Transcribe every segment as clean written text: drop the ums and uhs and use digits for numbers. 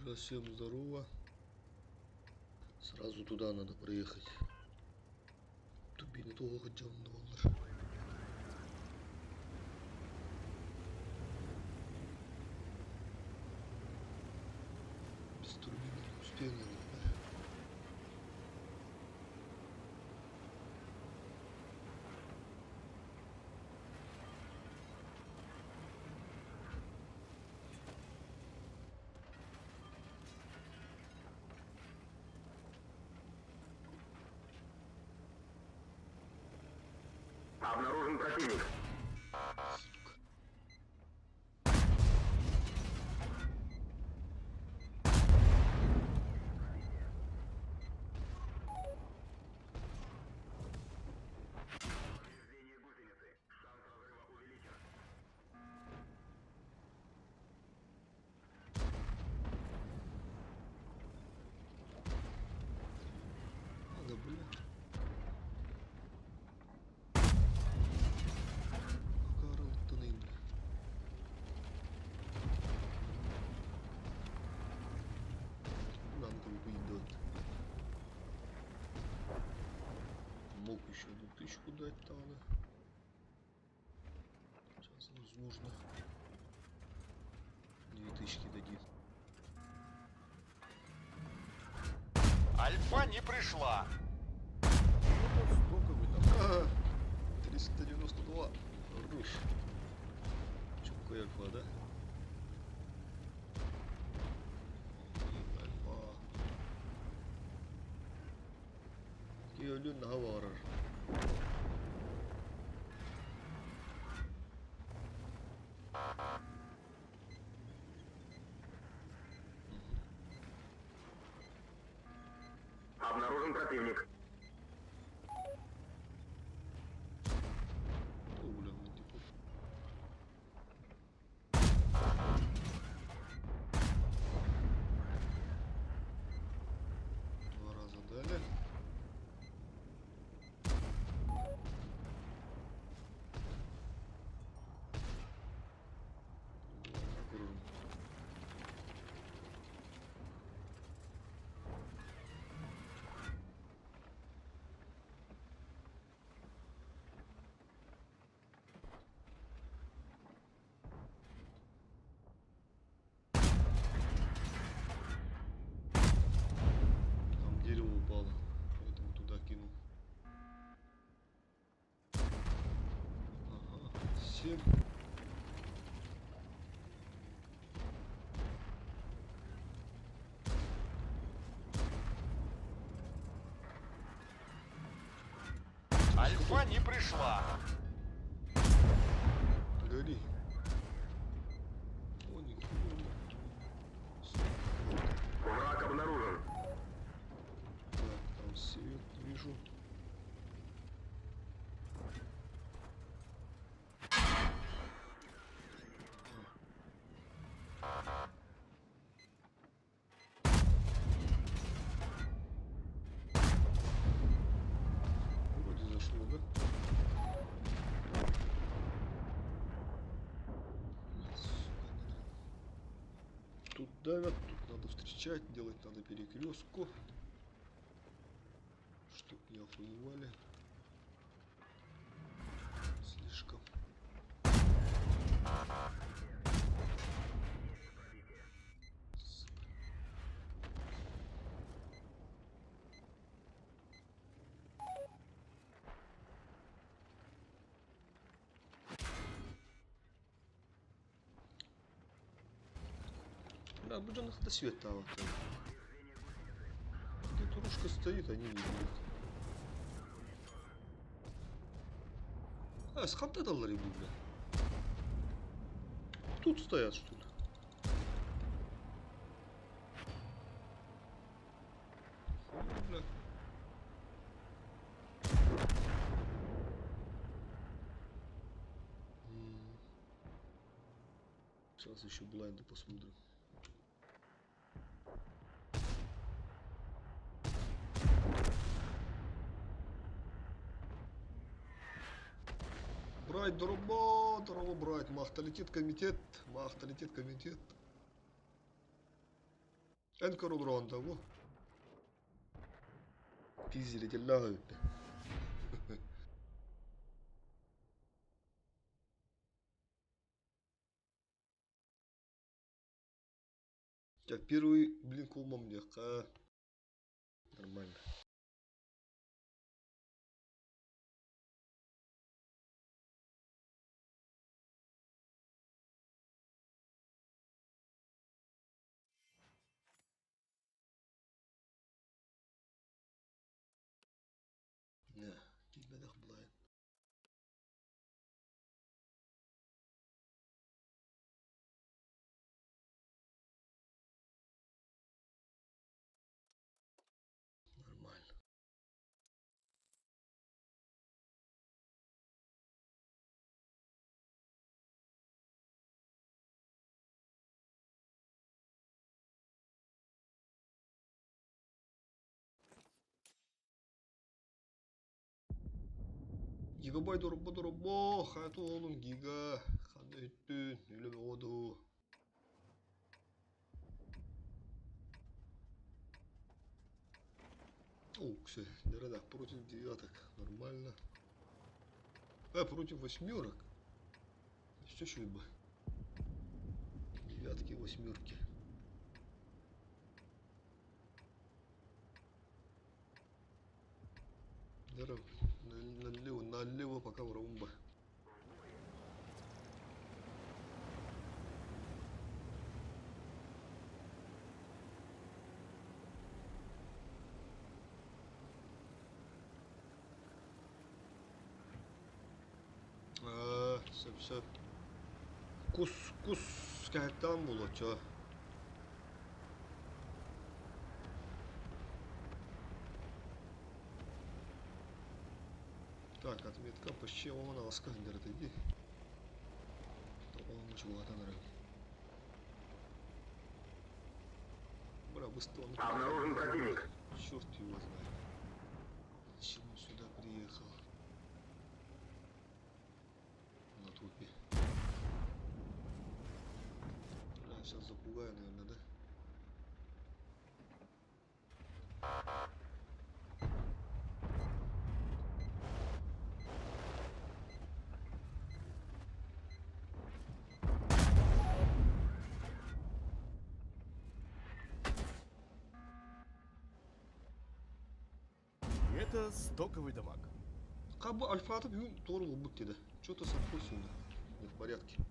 Всем здорово. Сразу туда надо проехать. Тобі не того хотел $1. Без турбины не успел, наверное. Обнаружен противник. Сука. Повреждение гусеницы. Шанс разрыва увеличен. Надо, блядь. Карл Тонин. Нанку выйдет. Мог еще 2000 дать надо. Сейчас возможно 2000 дадит. Альфа не пришла. Сколько вы там? Ага, 392. Хорош. Че, какой альфа, да? Альфа. Киолюн Гаварар. Обнаружен противник. О, бля, вот типа. Два раза дали. Аккуратно. Там дерево упало, поэтому туда кинул. Ага, 7. Альфа не пришла. Гори. О, нихуя. Враг обнаружен. Так, там свет вижу. Вроде зашло, да? Сука, надо. Тут давят, тут надо встречать, делать надо перекрестку. Чтоб не охуевали. Слишком. Сука. Да, блин, это света вот. Где турушка стоит, они не видят. А, с ханта доллары, бля. Тут стоят, что ли? Хуй, бля. Сейчас еще блайнды посмотрим. Брать дорого, дорого брать. Махта летит комитет. Махта летит комитет. Энкор урон-то, во. Пиздили, лягают. Я первый, блин, кулмом легко. Нормально. Не, тебе дохблает. Нормально. Гигабайт дорбо, хату олун гига. Ханы үттүн, үлі оду. О, кстати, да, против девяток. Нормально. Против восьмерок. Что ж бы? Девятки, восьмерки. Здорово. Налево пока в ромба. Все. Кус кайттан болот, чо. Так, отметка почти он ласка иди. Он чего нравится. Бра, быстро. Обнаружен противник. Черт его знает. Зачем он сюда приехал? На трупе. Да, сейчас запугаю, наверное, да? Это стоковый дамаг. Как бы альфа-то здорово будьте, да? Что-то совсем не в порядке.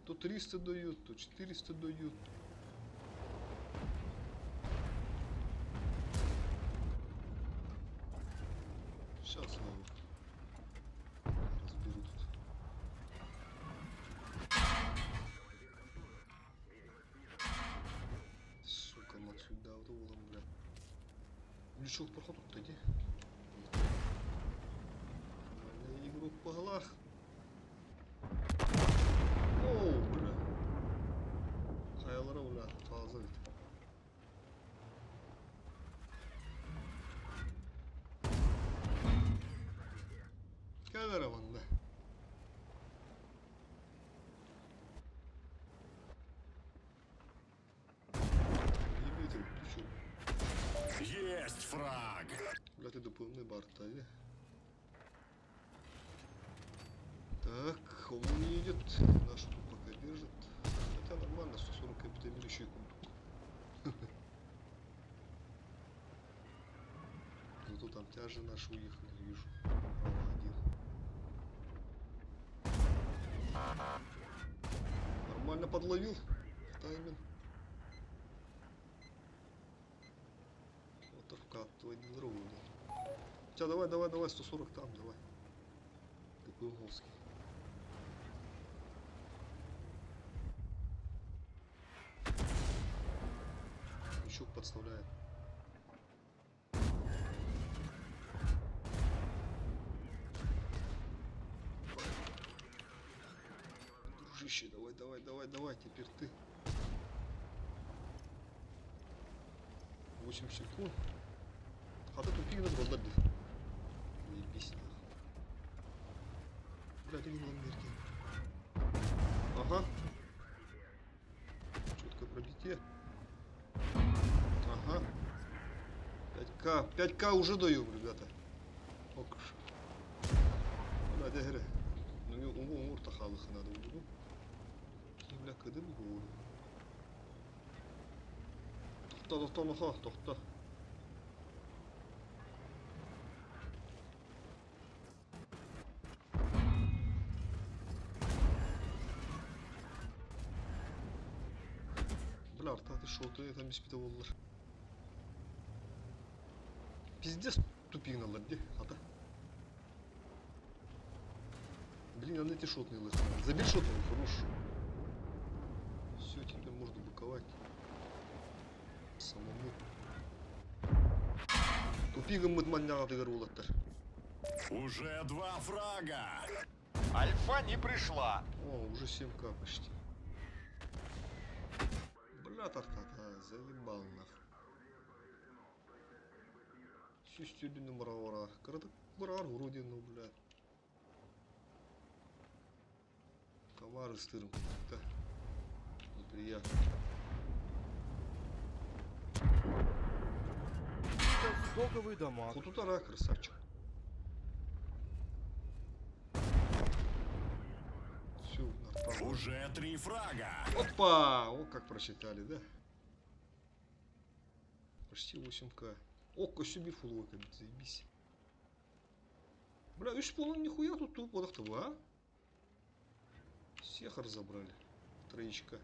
То 300 дают, то 400 дают. Сейчас я его разберу тут. Сука, отсюда вот бля. Лючок проход тут иди. Нормальная игру по головах. Оу, бля. Hayallara bula fazla bit. Kamera bende. Ебите, ты чё? Есть фраг! Бля, ты дополнительный барта, или? Так, он не едет. Наш тут пока держит. Хотя нормально, 140 капитамир еще и кунтук. Зато там тяжи наши уехали, вижу. Один. Нормально подловил. Тайминг. Вот вкатывать здорово. Хотя давай, 140 там, давай. Такой уголский. Крючок подставляет. Дружище, давай, теперь ты. 8 секунд. Хата тупик надо раздать. Заебись. Бля, ты не на мерке. Ага. Четкое пробитие. 5К. 5К уже даем, ребята. Ок. Hadi here. Onu orta halıkına da vurdum. Kimle kıdı mı bu? Tohta. Бля, артаты шоты, там без пита болдылар. Пиздец тупигналар, де, ата. Блин, надо эти шотные лысые. Забей шотного, хорош. Все, теперь можно быковать. Самому. Тупигом мытманняга тыгар болаттар. Уже 2 фрага. Альфа не пришла. О, уже 7К почти. Бля, тартата, заебал нахуй. Сюстюдин мравара. Крадак брар вроде, ну, блядь. Комары стыром какие-то. Неприятно. Это стоковый дамаг. Хутутара, красавчик. Все, нартал. Уже 3 фрага. Опа! О, как прочитали, да? Почти 8К. Око себе фуловый кабит, заебись. Бля, видишь, полон нихуя тут тупо-то, а? Всех разобрали. Троечка.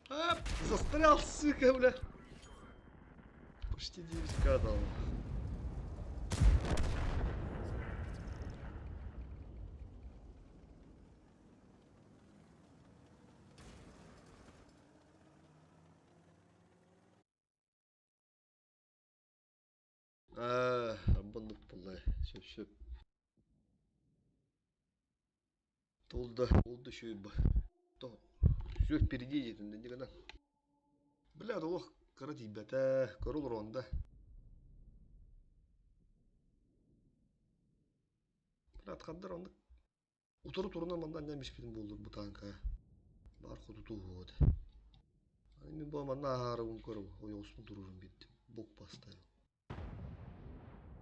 А, застрял, сука, бля. Почти 9К дал. Обманук полай. Все. Толда шүйба. То. Все впереди едет, да никогда. Бля, да лох, карати, бята, корол ронда. Бля, атқандар онда. Утыру-турунан мандан нәмеш бетін болдыр бұ танка. Бар құтуту ғоды. Мен бұл манна ағарығын көріп, ой осын тұрырын бетті. Бок поставил.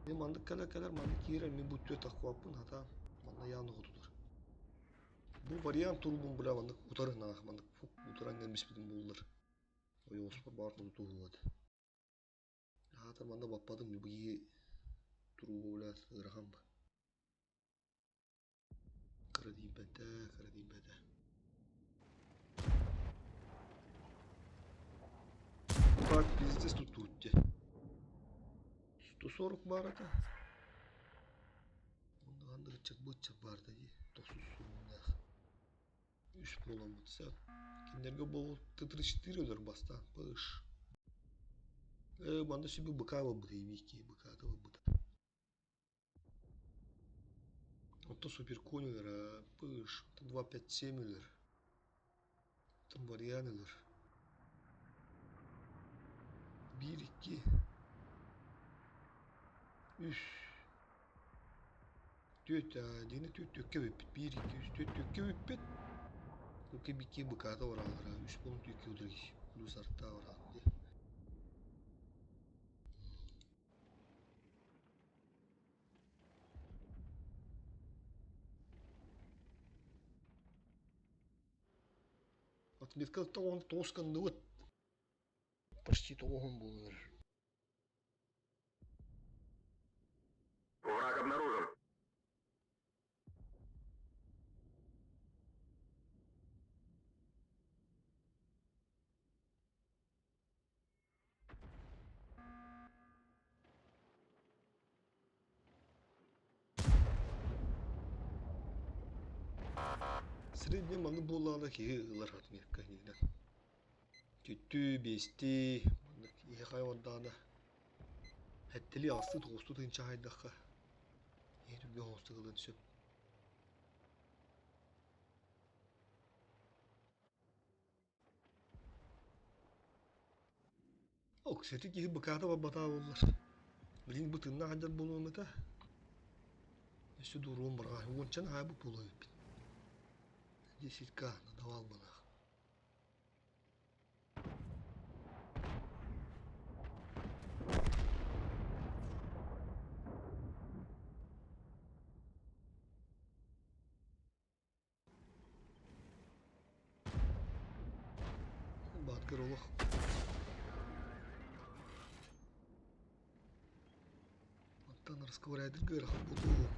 Мен мандық кәлер, мандық кейрер, мен бұтты тақуаппын, хата манна яны құтудыр. Бұл вариант тұрубын бұла мандық ұтарын ағы, мандық ұтыран нәмеш бетін болдыр. Ой осын бар құтуту ғоды. Хата манда баппадым, бұйы тұру бұла ұраған ба. Кырадим бәді. Так, пиздец тут. 140 бар ата. Онда қанды бытчак бар да, 90 сұрмынақ. 3 болан бұтса. Кендерге бол Т-34 өлер баста. Пыш. Манда сөйбі бұқава бұда, емейке бұқада бұда. Отто суперкон өлер, пыш. 257 өлер. Там вариан өлер. 1-2 3 4 дені төкке өппет 1-2 3 4 төкке өппет төкке бикке бұқада орағыра 3 болын төкке өдірге плюс артта орағынде отметка тоғысқанды өт почти тоғын болыр. Враг обнаружен. Средне маңы болағына кеге ғылар отметка нейді. Түтті, бесті, еге қайуандағына. Әттілі асты тоғысты тыңча қайдаққа. Ерімге оңысты қылын сөп. Ок, сәті кеге бұқады бата болар. Блин, бутынна хаджар болуым это. Если дуром бара, ончан хайбы болуым. 10к надавал бана. Баткер олох. Оттан расковыряйдыр гырах болуым.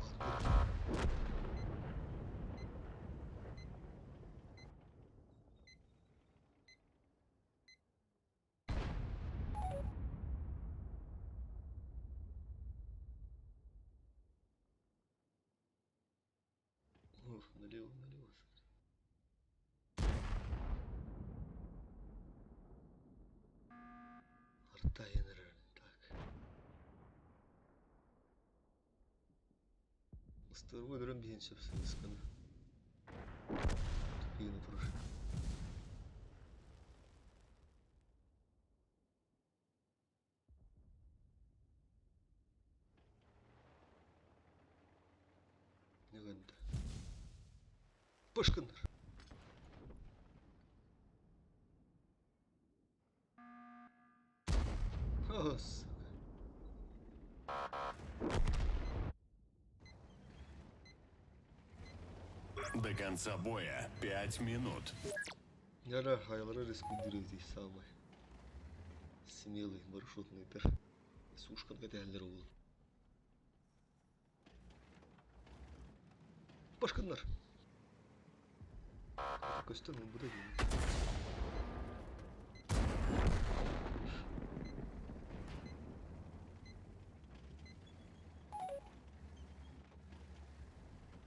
Налево, налево. Арта енер. Так. Стырмы дөрем бейін сөпсін ескіні. Тупейіні тұрыш. Не гэнді. Пышкындар. Ос. До конца боя 5 минут. Яра хайлары республикасы здесь самый смелый маршрутный тыр. Сушкан кәтәлдер ул. Пашканнар. Көстен ул бүре дейін.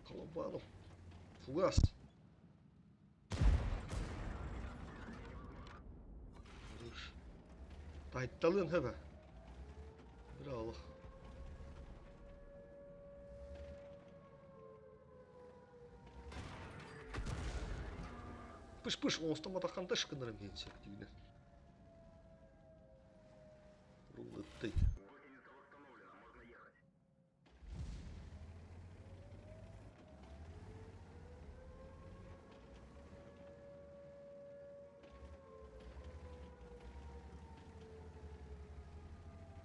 Колобанов. Фугас. Тайтталын хәбә. Bir Allah. Пыш-пыш, онстан атакан тышкындырым кенсек дигән. Рулытты. Гусеница восстановлена, можно ехать.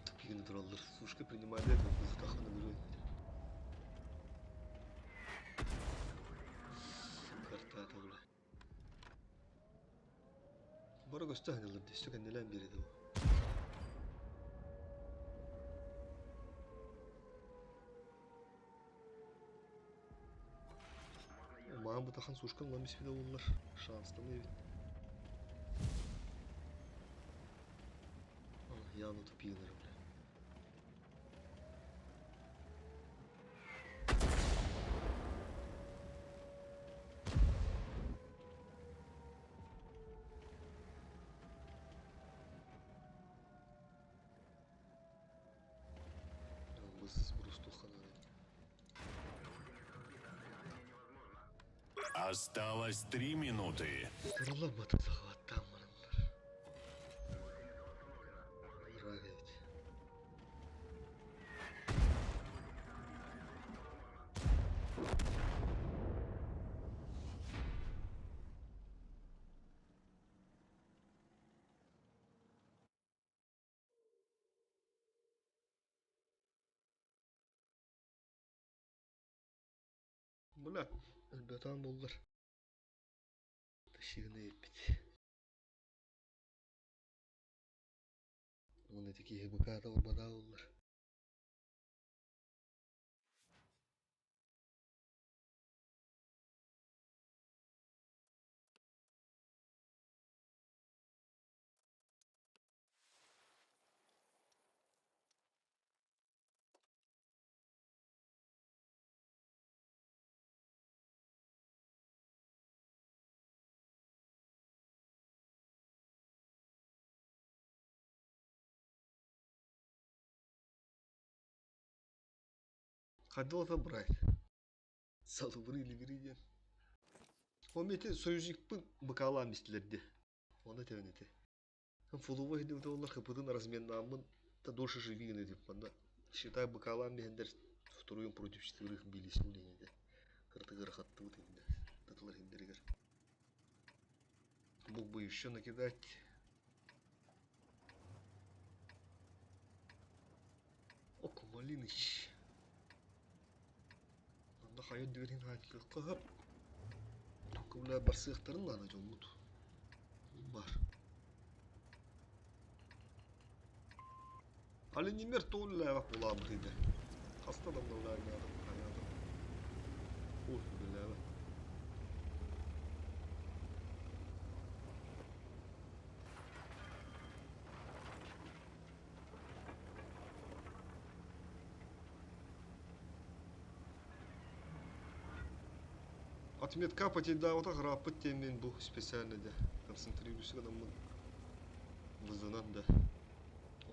Тупик тураллар. Сушка принимает это, biz таханы бүре. Карта табыла. Бара gösterdiler, destek endelen biri de bu. Mağın bu takan suşkan lan bir de bunlar. Şanslı mı evin? Allah yanı tupiyinler öyle. Выз Бурустухана. Осталось 3 минуты. Сырылап бата захваттан мынымдар. Рага ведь. Buna elbeten buldur. Taşığını yetmedi. Onun etiki bu kadar olmadan olur. Кадылата брать. Салыбры или вериден. Омети союзникпын быкалам истилерди. Оны тевенети. Фулува хидим олар капытын разменнамын та дольше живигин деп манда. Считай, быкалан бендер второй против четверых бились у меня. Кыртыгыр хатты вот инде. Датылар индерегер. Мог бы еще накидать. Оку Малиныч. Анда хайот дегерин хатты кыгып. Көбілі бар сыяқтарын ғана жомут. Бар. Али немер тоғылыға бола бірді. Қаста адамдарға айнадым, қаядым. Ой, біләбі. Отметка потейда ота граппы темен бұл специально да. Концентрируйся когда мы вызынан да.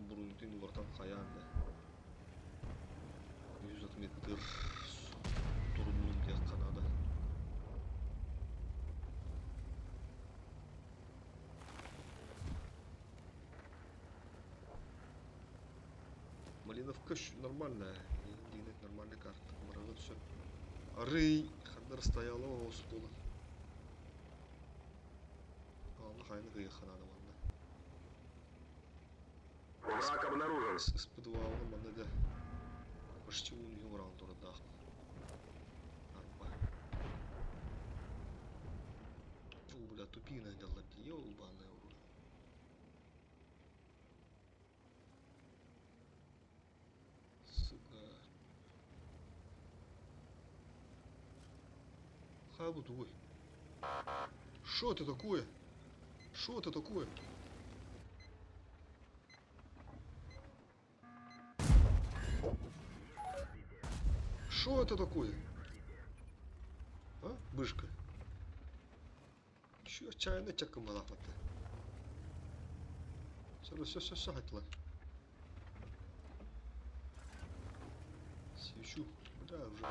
Бурунтин улартан қаян да. 100 отметкер турунун тек қанада. Малиновка нормальная. Денег нормальная карта. Мороза все. Арый. Хандар стояла о стола. Allah hayını kıyıkan adam anda. Враг обнаружен. Испытывал манда да. Почти у него раунд уродах. Арба. О, бля, тупина делать. Ёбаный урод. Сука. Хабу твой. Что это такое? Что это такое? Что это такое? А? Бышка. Чё, чайная чакка малапата. Все, хотела. Свечу. Бля, уже.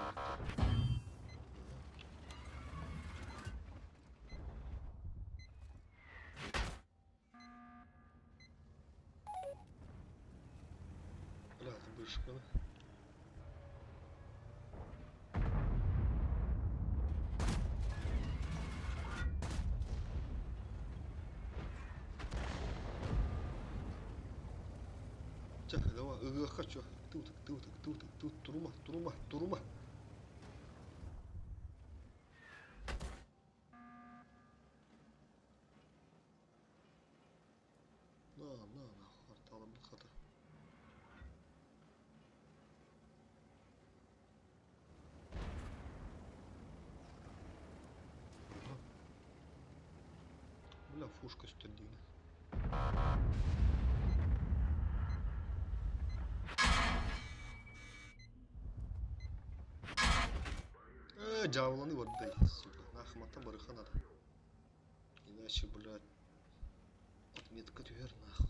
Бля, это бышка, да? Тихо, давай, хочу. Тут, турума. На, хватало бы хата. Бля, фушка стадина. Джавланы вот дай, сука. Нахмата барыха надо. Иначе, блядь, отметка тюгер нахуй.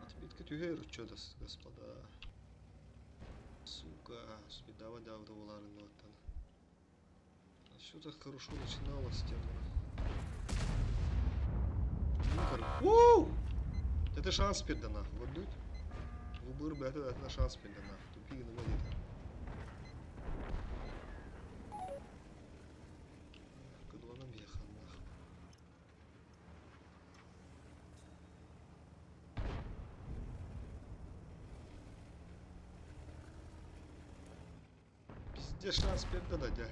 Отметка тюгер, чё-то, господа. Сука, спидава давда уларын ваттан. А что так хорошо начиналось с тем? Ууу! Это шанс перда нахуй, вот дуть. Выбор бы это шанс перда нахуй. Тупик на воде. Где шанс перда дадя?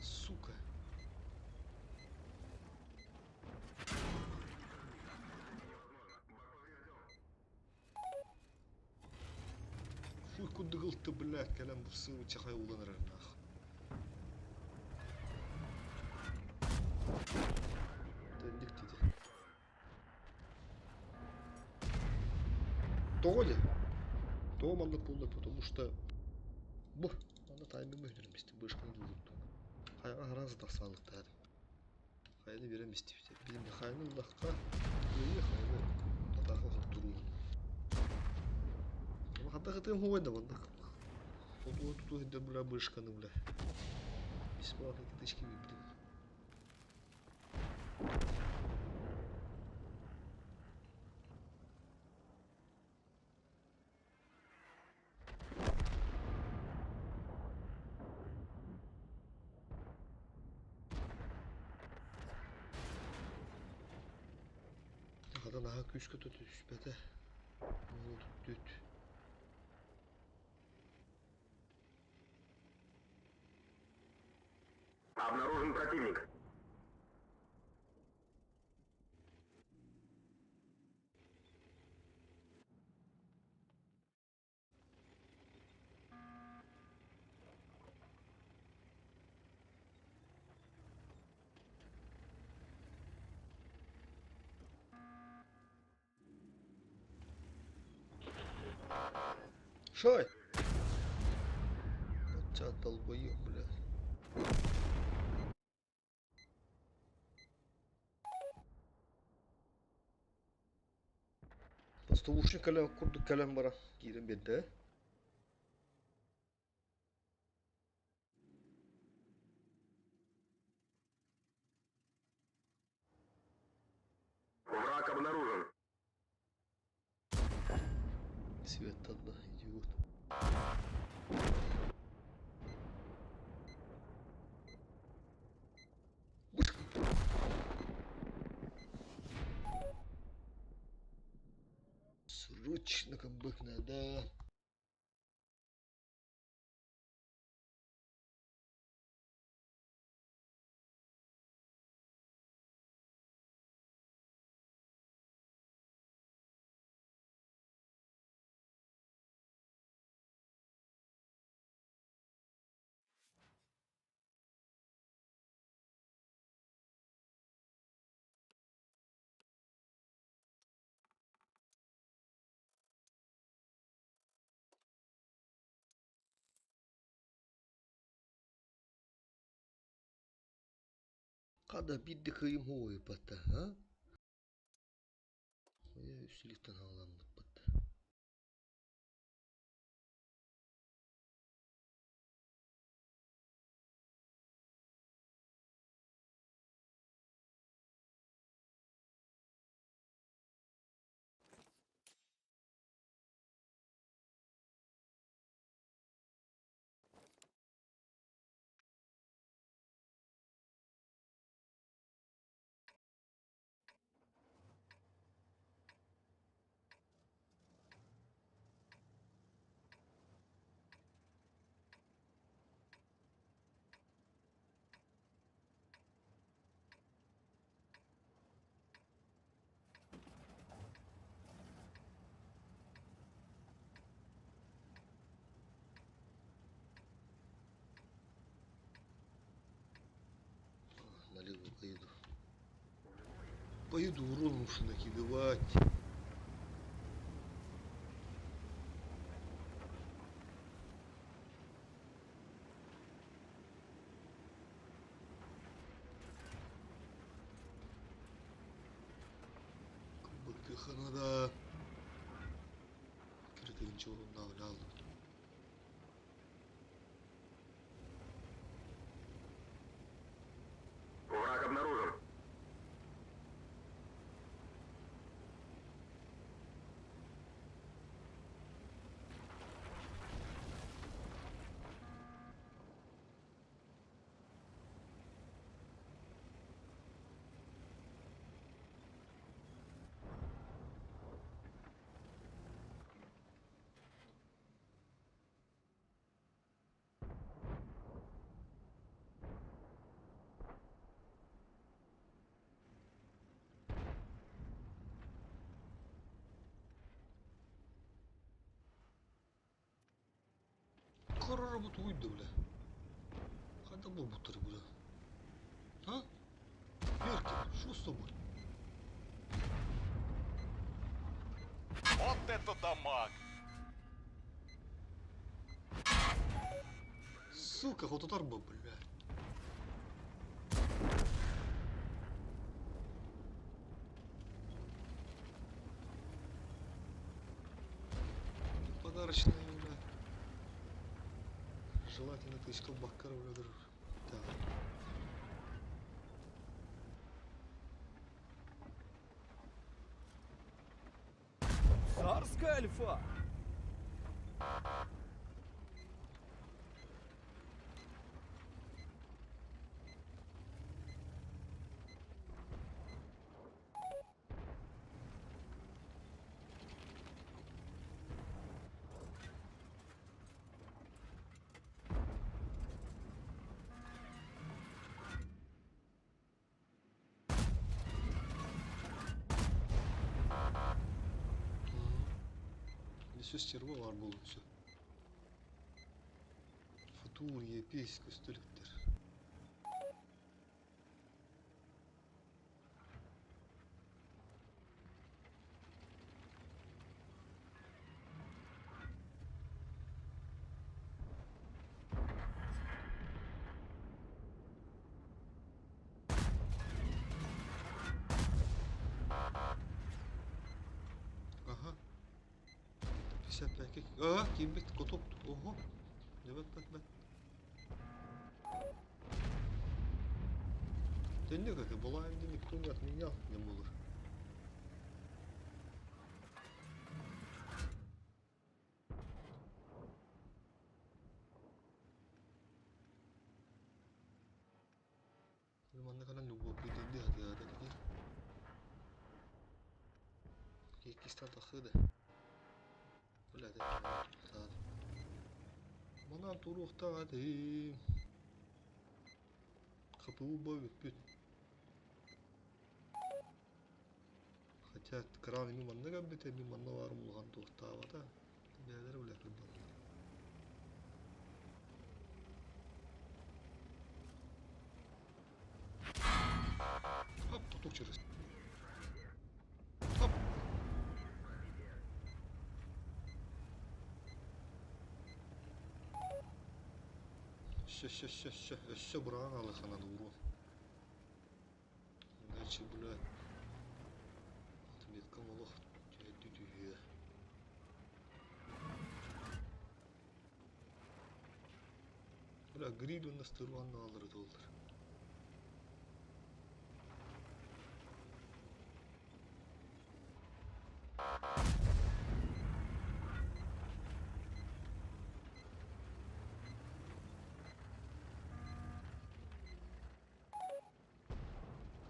Сука. Фуй, куда ты, блядь, калям в сылу тихо уланры нахуй. болды, потому что... Бұ, ана таймен мөңдерместі, бышқаны дұлғытты. Қайға ғаразы да салықтады. Қайны береместі. Bizim de қайны ұлаққа, өйе қайны татақы қып тұруын. Ama hatta kıtığım huyda bandık. Tutu hidden bula bышқаны bula. Бесплатно китышки вибдим. Hatta daha küçük tutmuş bete. Ne tut. Обнаружен противник. Шой! Отца долбоёб, блядь. Поставушник калем курдук калем бара. Кирен бедде. Враг обнаружен. Свет одна, идиот. Срочно как бы надо. Kada bir de kıyım hoy pata ha? Ya üstelikten havalandık pata. Налево поеду. Поеду урон уж накидывать. Бактыханада. Кирдинчи урунда алdım. Враг обнаружен. Кара работа уйду, бля. Когда был бутер, бля? А? Беркин, что с тобой? Вот это дамаг! Сука, хототар бы, бля. Подарочная, бля. Желательно тычка баккара, бля, друг. Так. Царская альфа! Все стерва var болуңчу. Футурия, песь, көстөлүктөр. Ага. 55. Кимбет котоп. Ого. Бат. Тенне как была где никто не отменял, не болыр. Mana kanan любой предельный ada такие. Кистан тахыды. Бля, да. Mana турухта ады. ХПУ бавит пит. Хотя кран мимо маннага бите мимо навар мулган тухтава да. Бәдер белә кылды. Хоп, тутук через. Хоп. Все брага алыхана дуру. Иначе, блядь. Отметка молох. Тюдюдюдю. Бля, гриль он настырванны алыр долдыр.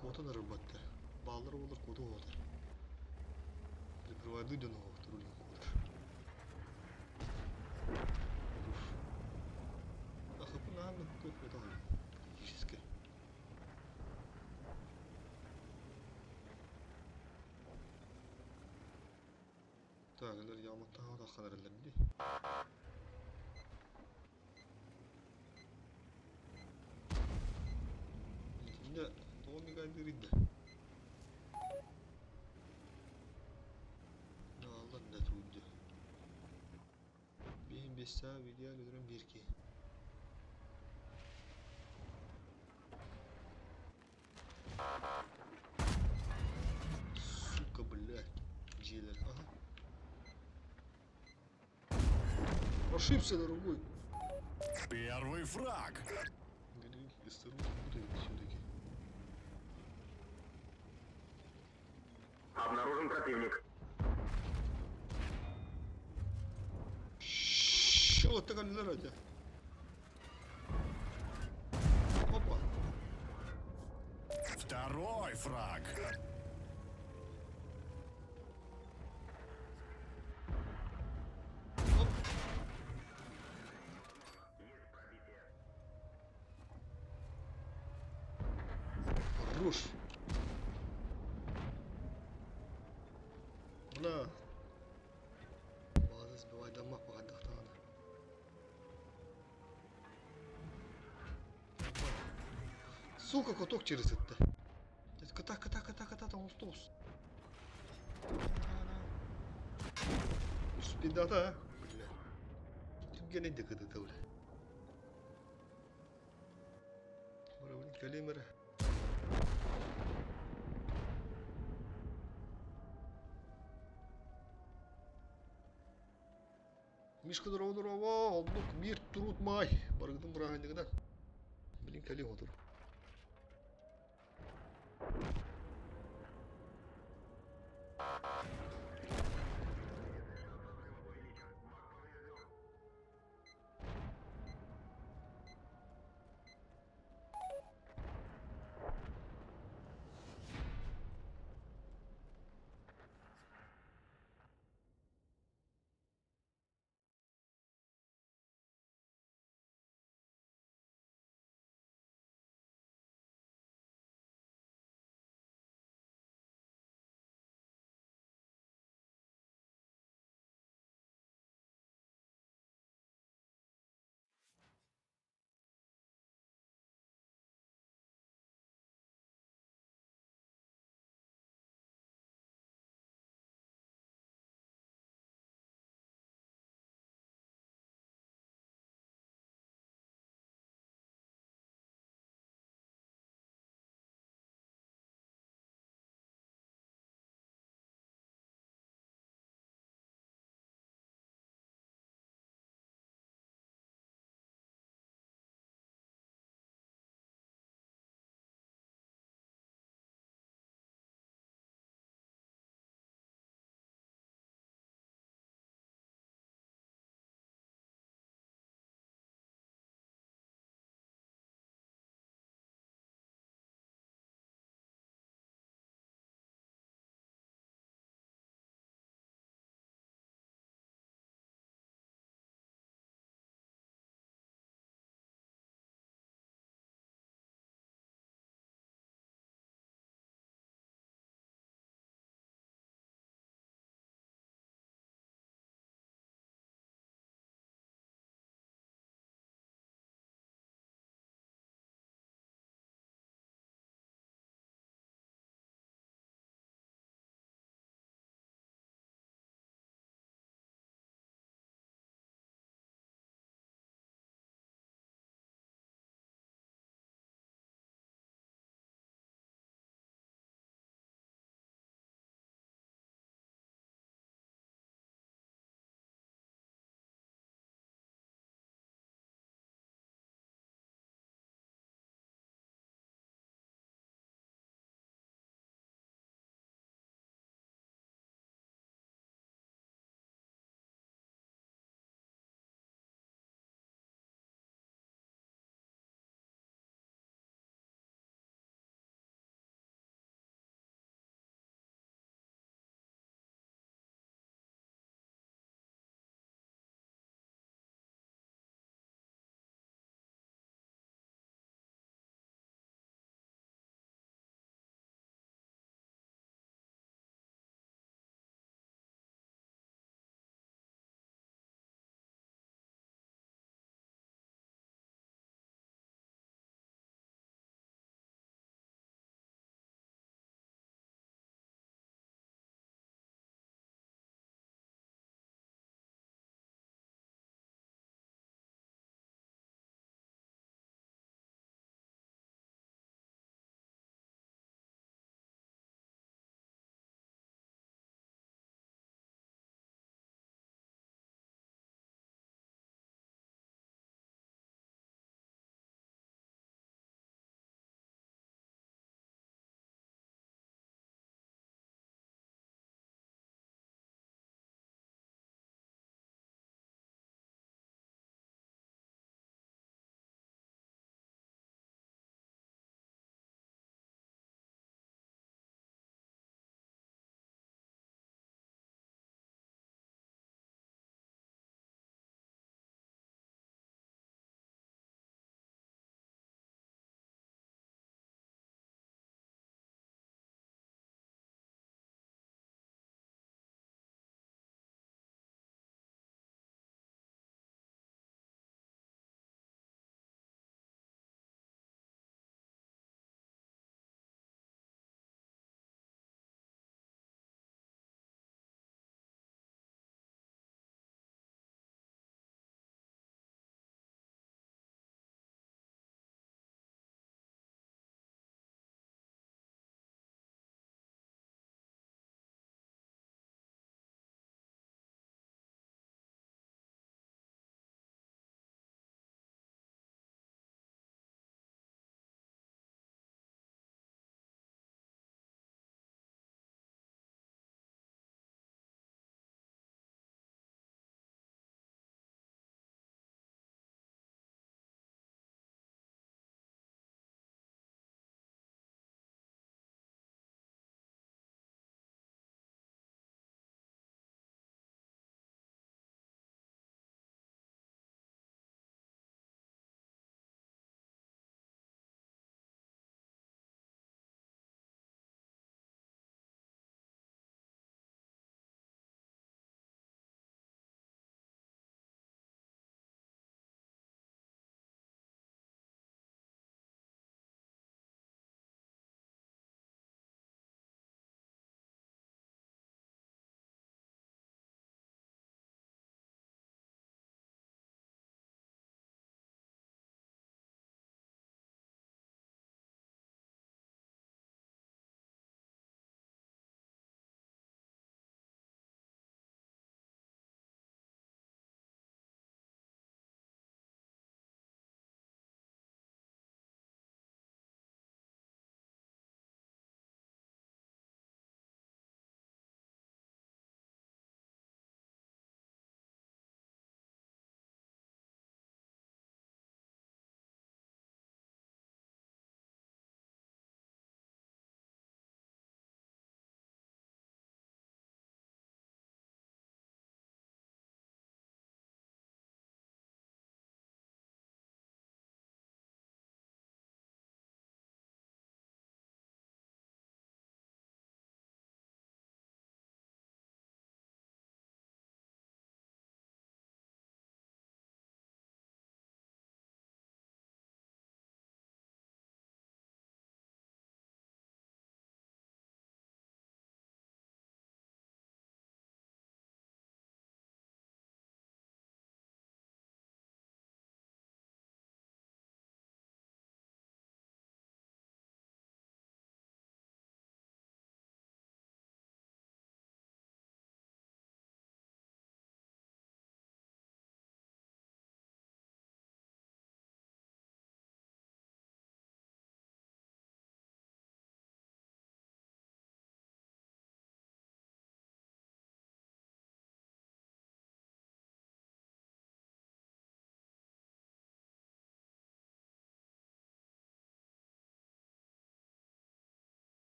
Котан рыбатты. Баллар olur, kodu olur. Прикрывай дыдю новых трудин кодыш. Ах, это надо какой-то там. Физически. Так, eller yağmurta hava kanarlardı. Şimdi doğum geldiğinde. Ne Allah ne turdu. Benim 5 saat video görürüm 1-2. Сука, блядь. Дилер, ага. Ошибся, дорогой. Первый фраг. Галерейки осторожно путают все-таки. Обнаружен противник. Чего ты как зарадя? Опа. Второй фраг. Оп. Хорош. Бля. База сбивай дома, пока дохтана. Сука, коток через это. Кота, там устос. Спидата. Бля. Gene de kıdı tavla. Калимер. Мишка дорова, онлук мир турут май. Баргыдым бурагандыгынан. Блин, калим отур.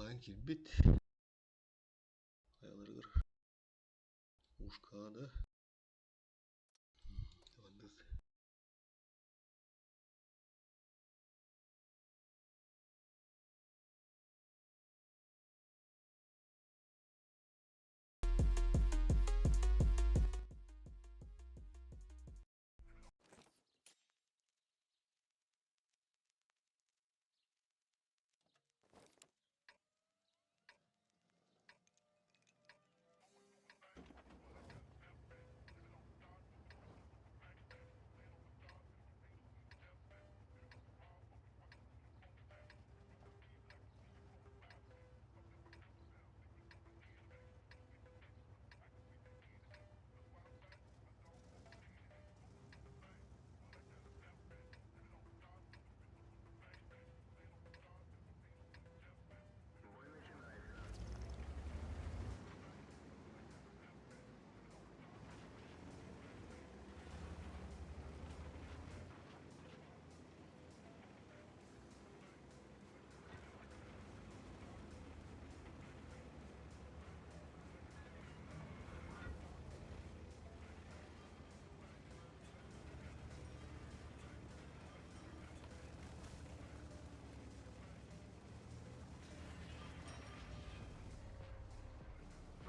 Lan kilbit. Ayaları kır. Ушкада. Yalnız.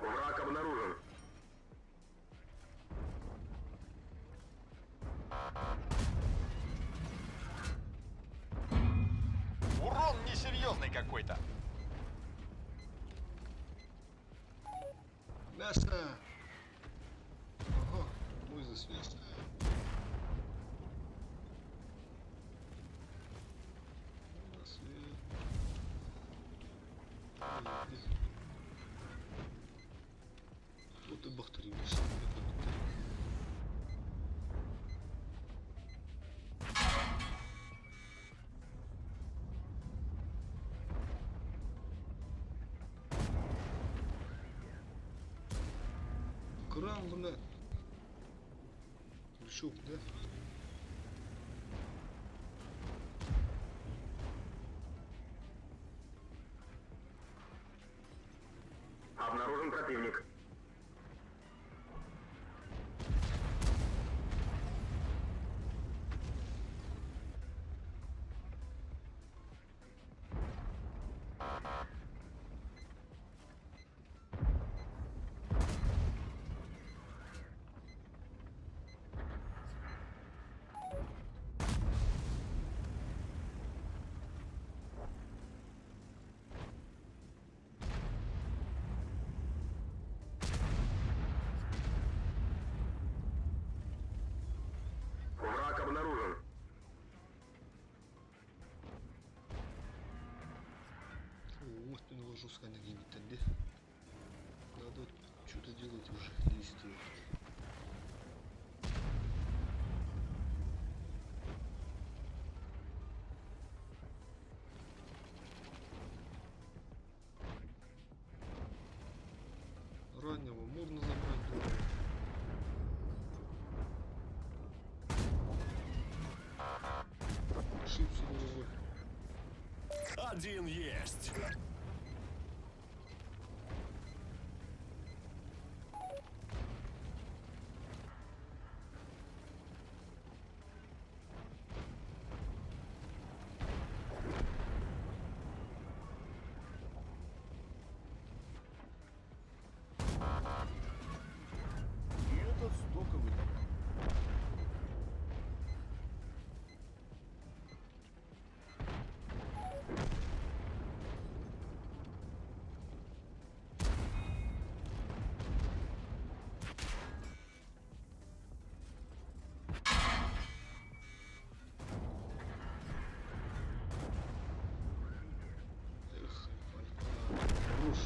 Враг обнаружен. Урон несерьезный какой-то. Мясо! Ага, мой засвет. Вот и бахтаримся. Кран, бля. Крючок, да? Обнаружен противник. Враг обнаружен. Вот не наложу скан какие-нибудь, да? Надо что-то делать уже, действовать. Раннего можно забрать, думаю. Ошибся головой. Один есть. И этот стоковый. Эх, хорош.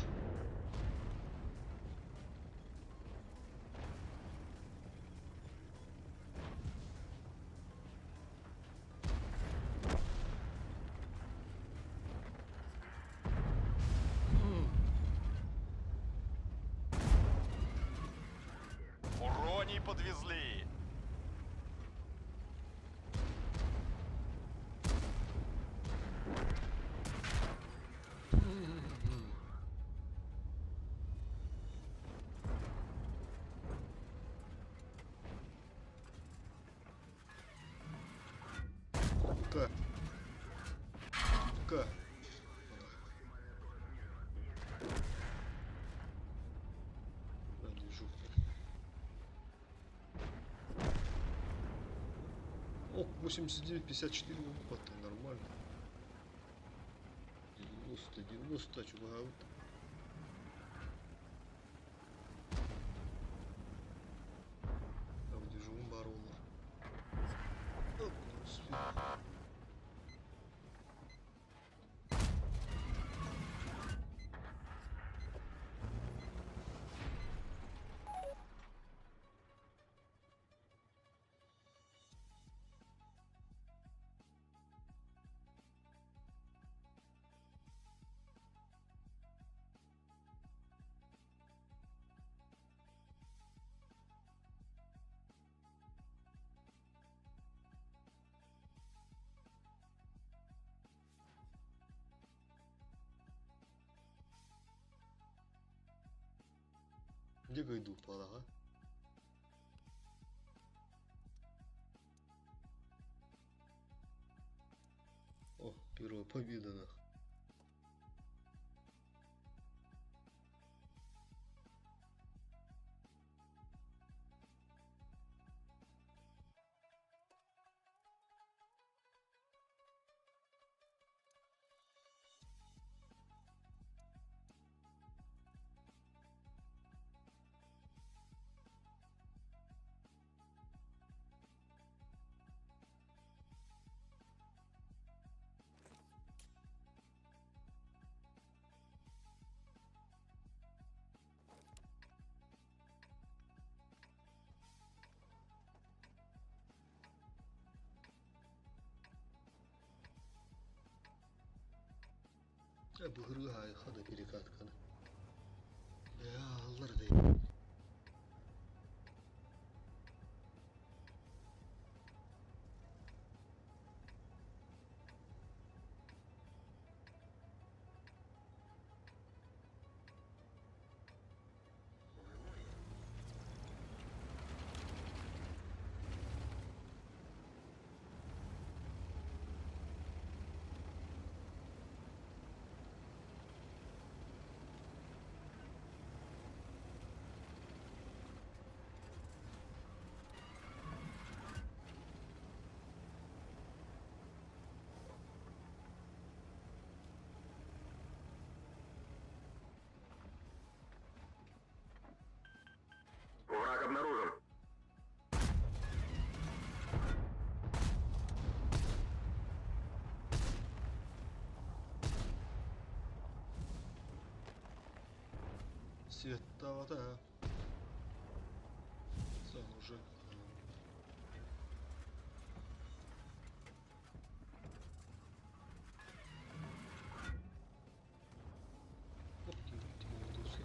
Уроний подвезли. К. К. Движуха. О, 89-54 опыта, нормально. 90, чувак. Там движу барона. Оп, не успел. Где Гайду упал, ага? О, первая победа, нах. Быгыргай, хада перекатка. Я алларды. Враг обнаружен. Световата. Сам уже. Оп, ты молодцы.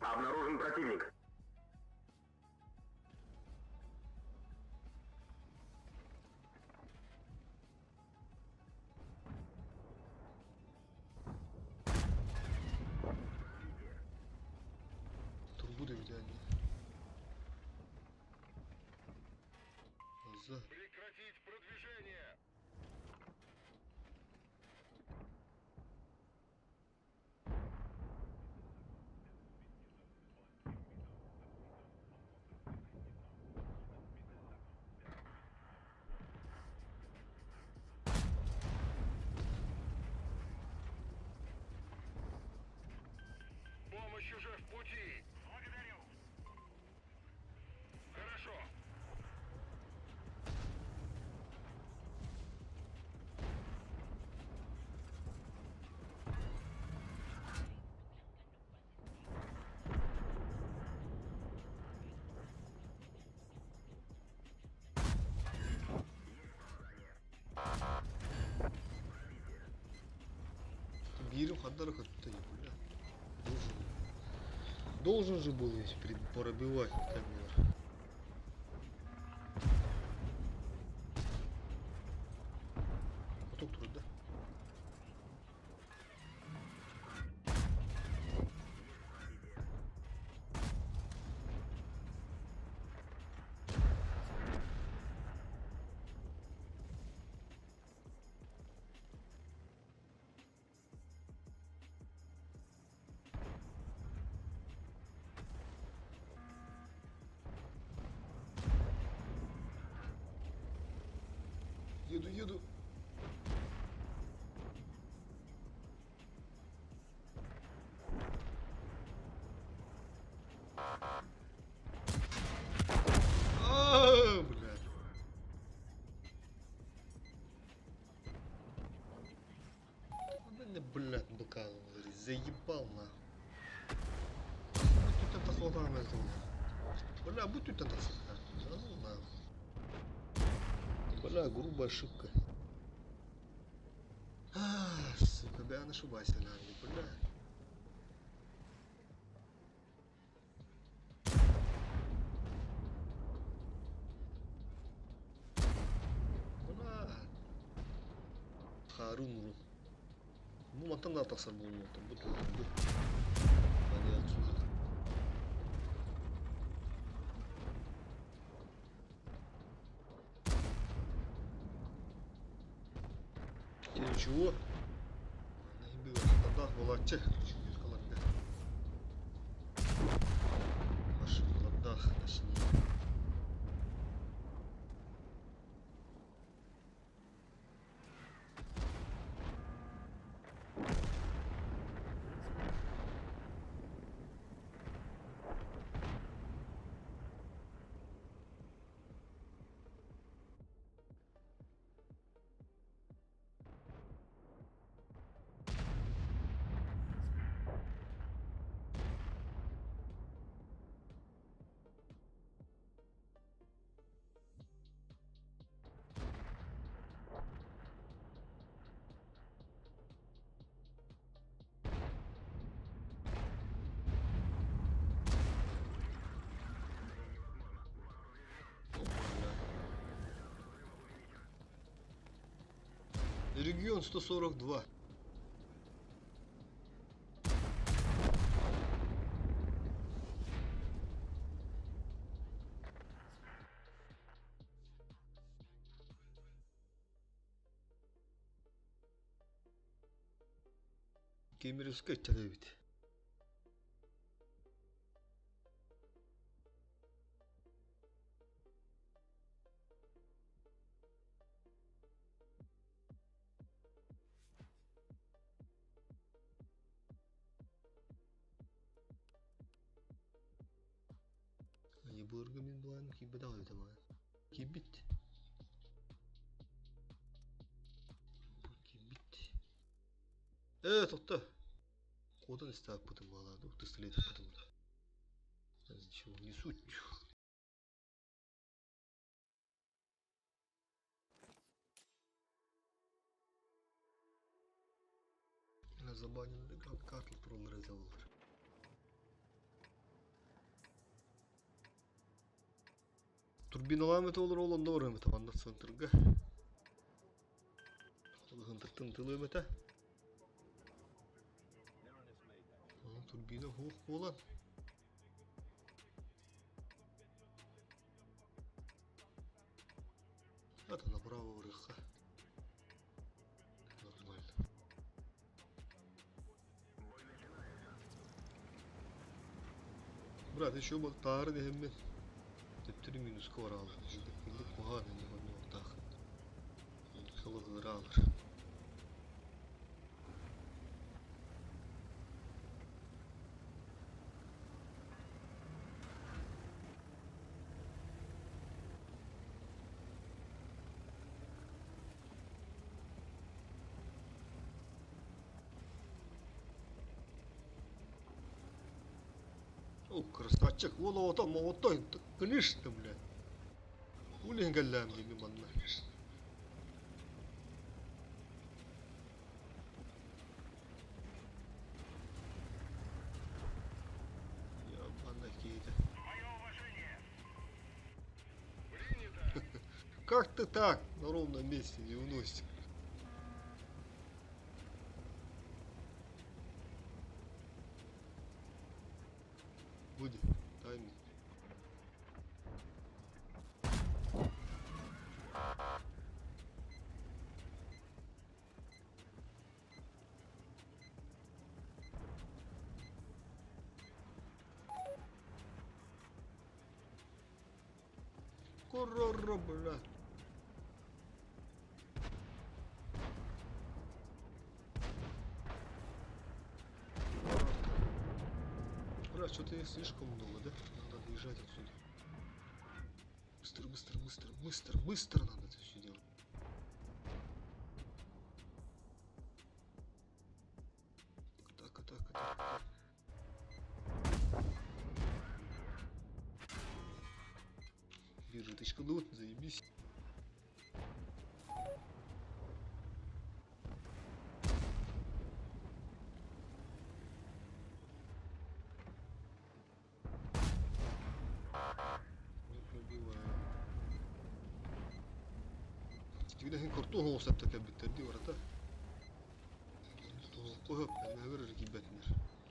Обнаружен противник. Трубу доведя они. За. Прекратить продвижение! Помощь уже в пути! Благодарю! Хорошо! Берем Хаддара как-то не бля. Должен же был весь пробивать, как было. Ебал нахуй. Будь тут это хватает этого. Бля, будь тут это хватает. Да ну нахуй. Бля, грубая ошибка. Сука, бля, ошибайся, наверное, бля. Бля. Харун. Ну, матана тасар болмай отыр. Бұт өтінді. Бәле отсюда. Теперь чего? Наебил, тогда волочек. Чуть холодно. Аж холодах, точнее. Регион 142. Кемеровская телевид. Burgermin буан кибет алды таман. Кибет. Кибет. Тотта. Кодан истап потом ладу. Ты столет потом. Ничего не суть. Забанен карты туралы разговор. Турбиналар olur olan da var mı tamam da центрга. Хантыртын тылы мета. Турбина хух olan. Это направо врыха. Нормально. Брат, еще вот тары дегенмен. Тептiri minus var alır. Bildik bu halinde onu ortak. Kılıkları alır. О, красавчик, вон там, вот той, конечно, блядь. Улин галям, не манна. Ебаная какие-то. Как ты так на ровном месте не уносишь? Будет тайминг. Курорро, блядь. Брат, что-то слишком много, да? Надо выезжать отсюда. Быстро надо это все делать. Так. Тычка, ну вот, заебись. Не пробиваю. Тигден корту хоосап такая биттерди варата. Тоқоп, әмәвер рикибетнер.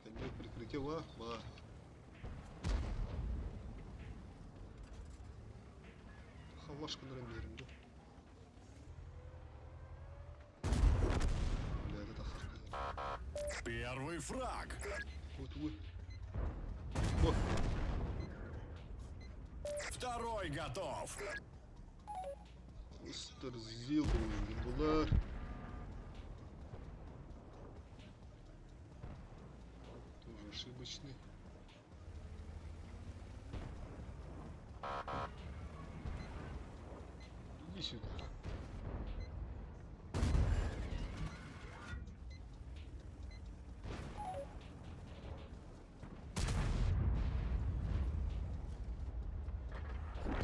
Әмәвер прикрытие ва. Халлашкандар әмерімді. Бля, это тахарка. Первый фраг. Вот вы. Вот. Второй готов. Мистер Зилдер, Гимбулар. Тоже ошибочный. Иди сюда.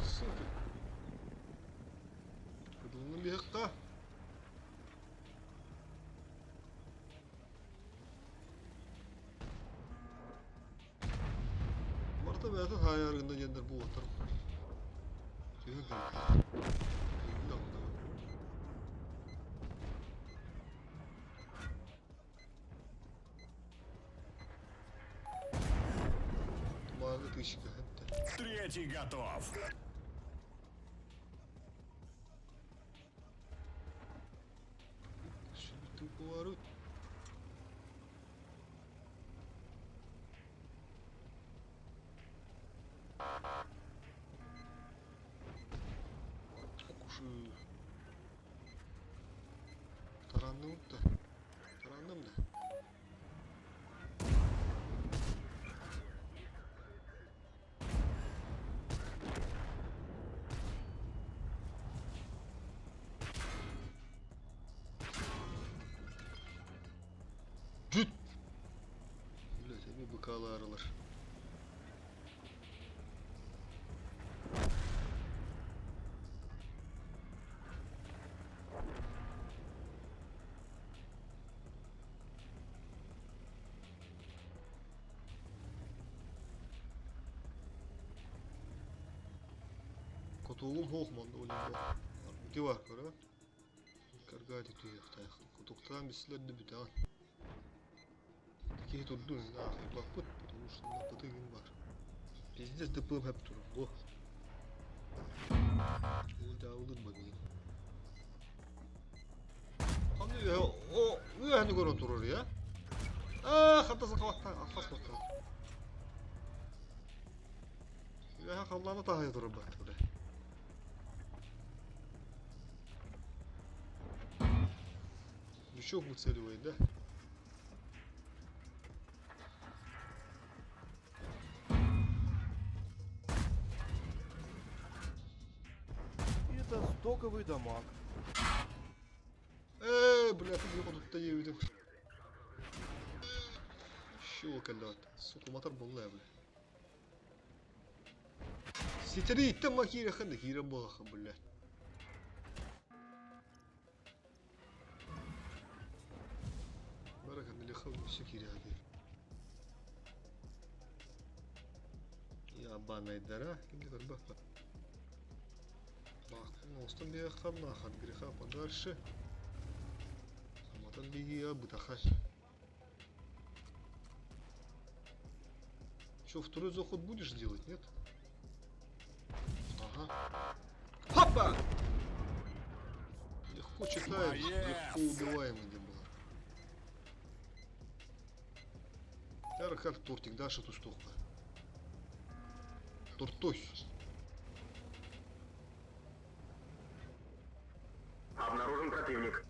Сука. Кыдылны бияққа. Марта бәтін хайарғында жендер бұл отыр. Күйін кәлді. Тумағы тышка хәтті. Третий готов. Шүлтің поворот. Çok uшу. Tarandım da. Tarandım da. Cüt! Öyle tabi bıkalı aralar. Котуğum hoğmandı olayım. Ne var kara? Kargadi tuyuqtay. Котуqtan bizler de bütan. Такие тут дунь, да, хлопот, потому что на потыгин бар. Пиздец ДПМ хэп туру. Во. Ул алдын бамин. Ханды я о, не көрөн турur ya. Хатасы кабаттан алфас токтон. Я калланы тагы туруп баттыр. Бычок выцеливает, да? Это стоковый дамаг. Бля, ты где тут таевдим? Щелкалат. Сука, мотор был бля. Ситри, там макира хана хира баха, бля. Барака налихал все киряги. Ябаная дыра, или как бы. Бак, ну, остан бияхам нахат греха подальше. Самотан беги бытахай. Че, второй заход будешь делать, нет? Ага. Хопа! Легко читаем, легко убиваемый где было. Как тортик, Даша эту штуку. Тортось. Обнаружен противник.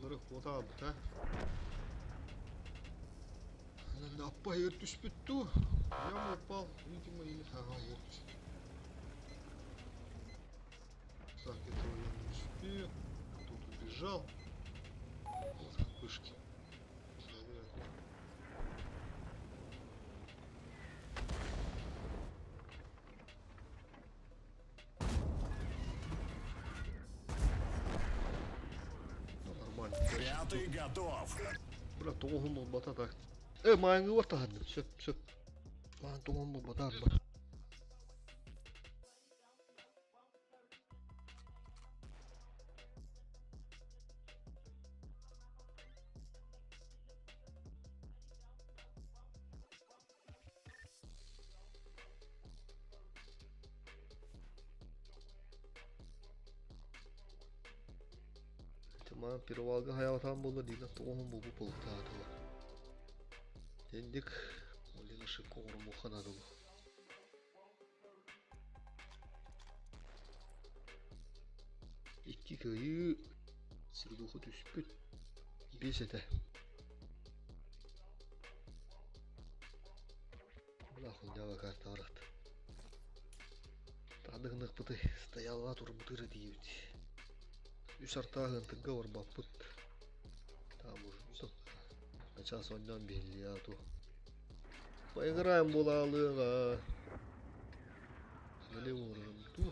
Onları kota aldı ha. Она на пайер туспету. Я упал, видимо, или ага, вот. Так, этого я не успею. Тут убежал. Вот вспышки. Пятый готов. Bırak tohum bul bata tak. Mangı var tahandı. Söp. Lan tohum bul bata bak. Tamam, перевалга hayatan buldu değil. Tohum bul bu balık tahtı. Dendik. Olin ışık koğurum o kanadı bu. İki köyü sırduğu düşpüt. Beş ete. Нахуй не вакар тарат. Тадыгнық бұты стоялға тұр бұтыры дейбіт. Үш артағын тыгға бар баппыт. Там уже начал соннан белли ату. Поиграем булалыға. Мөле орын ту.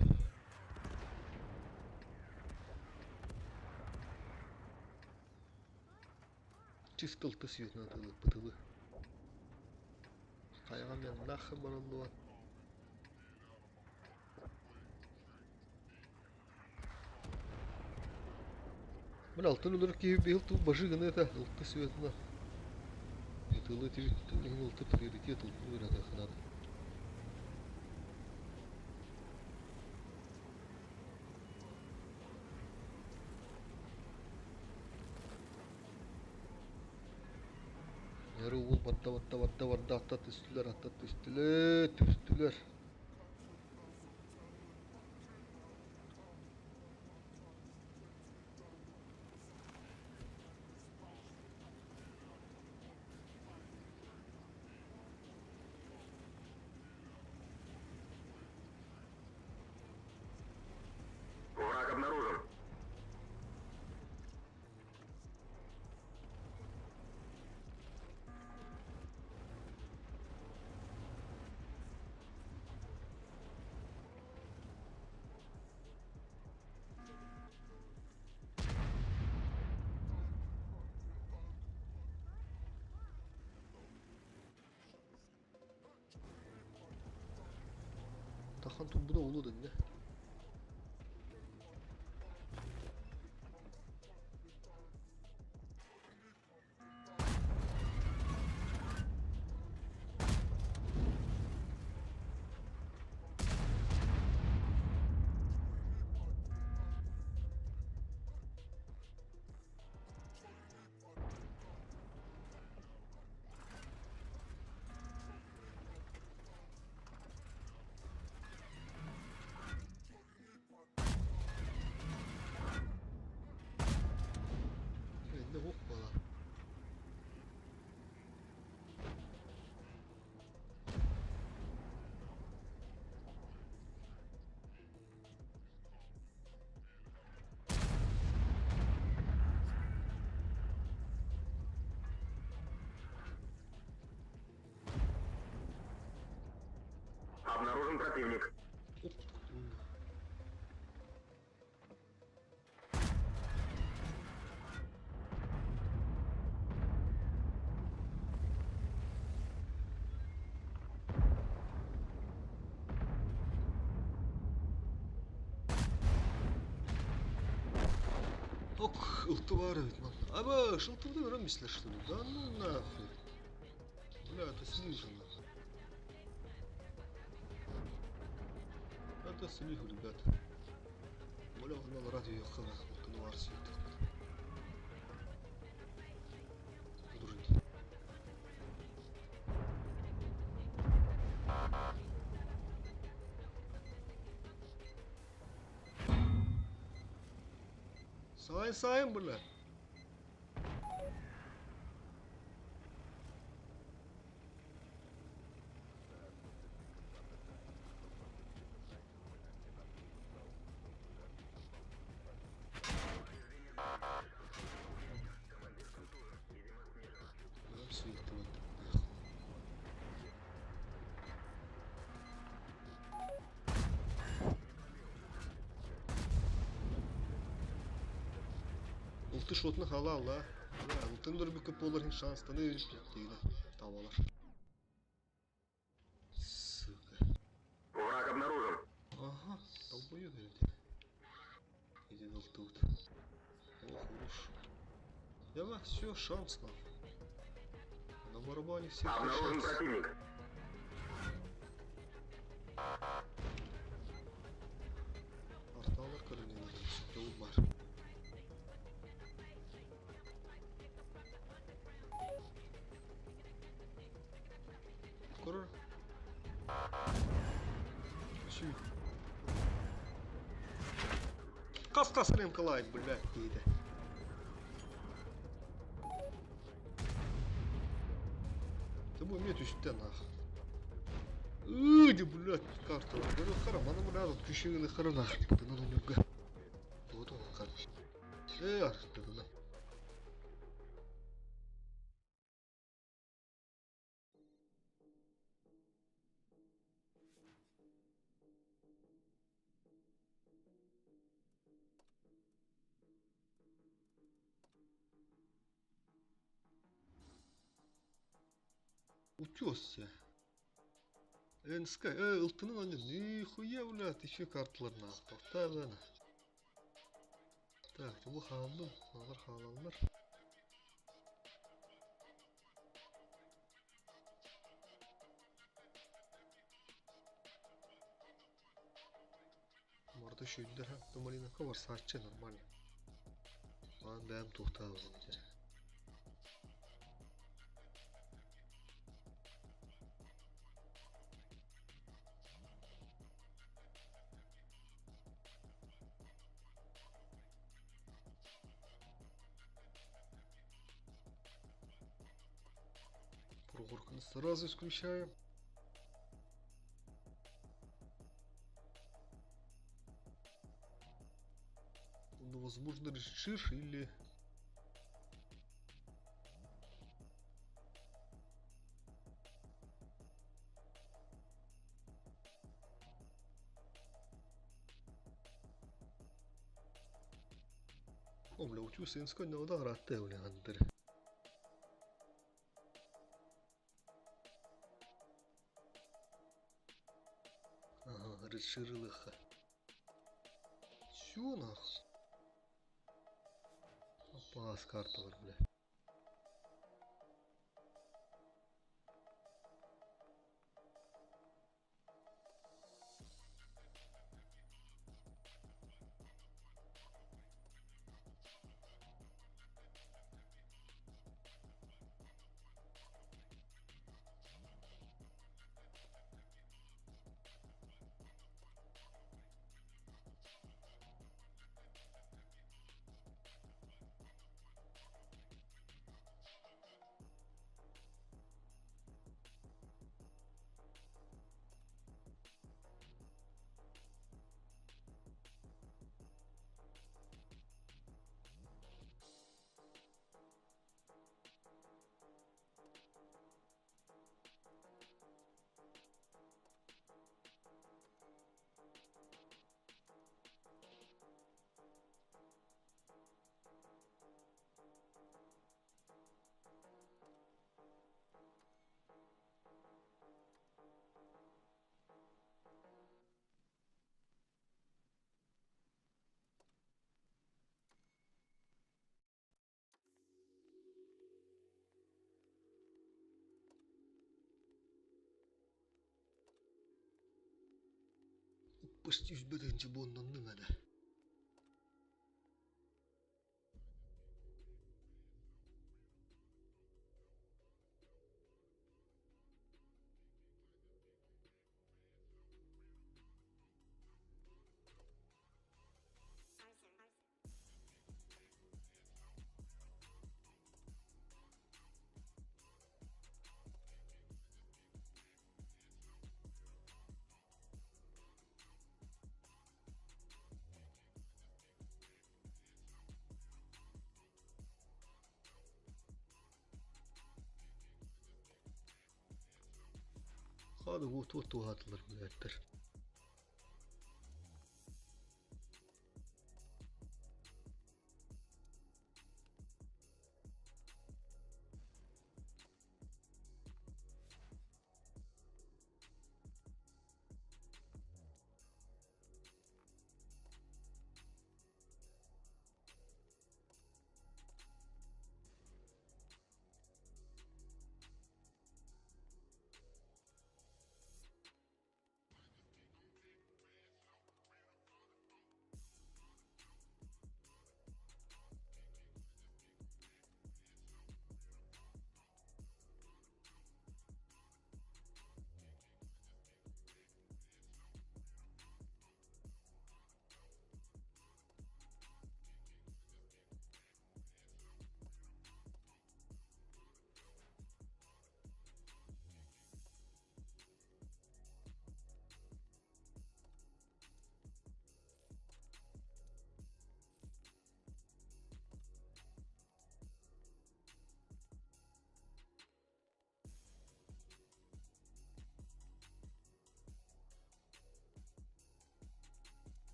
Чистылты свет на тылы пытылы. Кайга мен нахыр барылды бар. Мен алтын өлір кейіп бейлті башы гына это ылты светына. Тылы тевит, тылын ылты приоритет ылты өрәді қынады. Яры ол бадда аттат үстілер. Враг обнаружен. Тахан тумбуда олуды не? Ne hoppala. Обнаружен противник. Ок, ылты бар ведь, ман. Аба, шылтырды öğrenmişler что ли? Да ну нахуй. Бля, это слив нахуй. Это слив, ребят. Бля, он радио ехал, ылтыны бар свет. Дружите. Sayın bunlar. Ылты шотны халал, да? Ылтын dur bir köp olur hin şanstan ölüp yatıyla tavalar. Сука. Враг обнаружен. Ага, долбоёб öldü. Иди дал тут. Ох уж. Давай, все, шанс нам. На барабане все Обнаружен шанс. противник. Арталар көрінеді. Жол бар. Көрір. Сүй. Қас-қасын емкалайын, блядь, дейді. Ты мой мет үстен ах. Иди, блядь, карта. Говорю, харам, она рядом кüşeğini kırın ah. Dikten onu yok. Вот он, kardeş. Artık lan. Утесся. Энска, ылтының аны, нихуя, блядь, еще карталарына ақтық. Так, ана. Так, bu халым, алар халалар. Морда шүйдер, думалина ковар сарчы нормально. Ан бәм тухта өзінде. Прогорку сразу исключаем. Он, возможно, решишь или... О, бля, учусь инскать на удар, а ты, бля, андер. Ага, расширил их. Чё нахуй? Опа, с карты, бля. Почти беденче боннан немеде. Hadi bu tutu atılır milletler.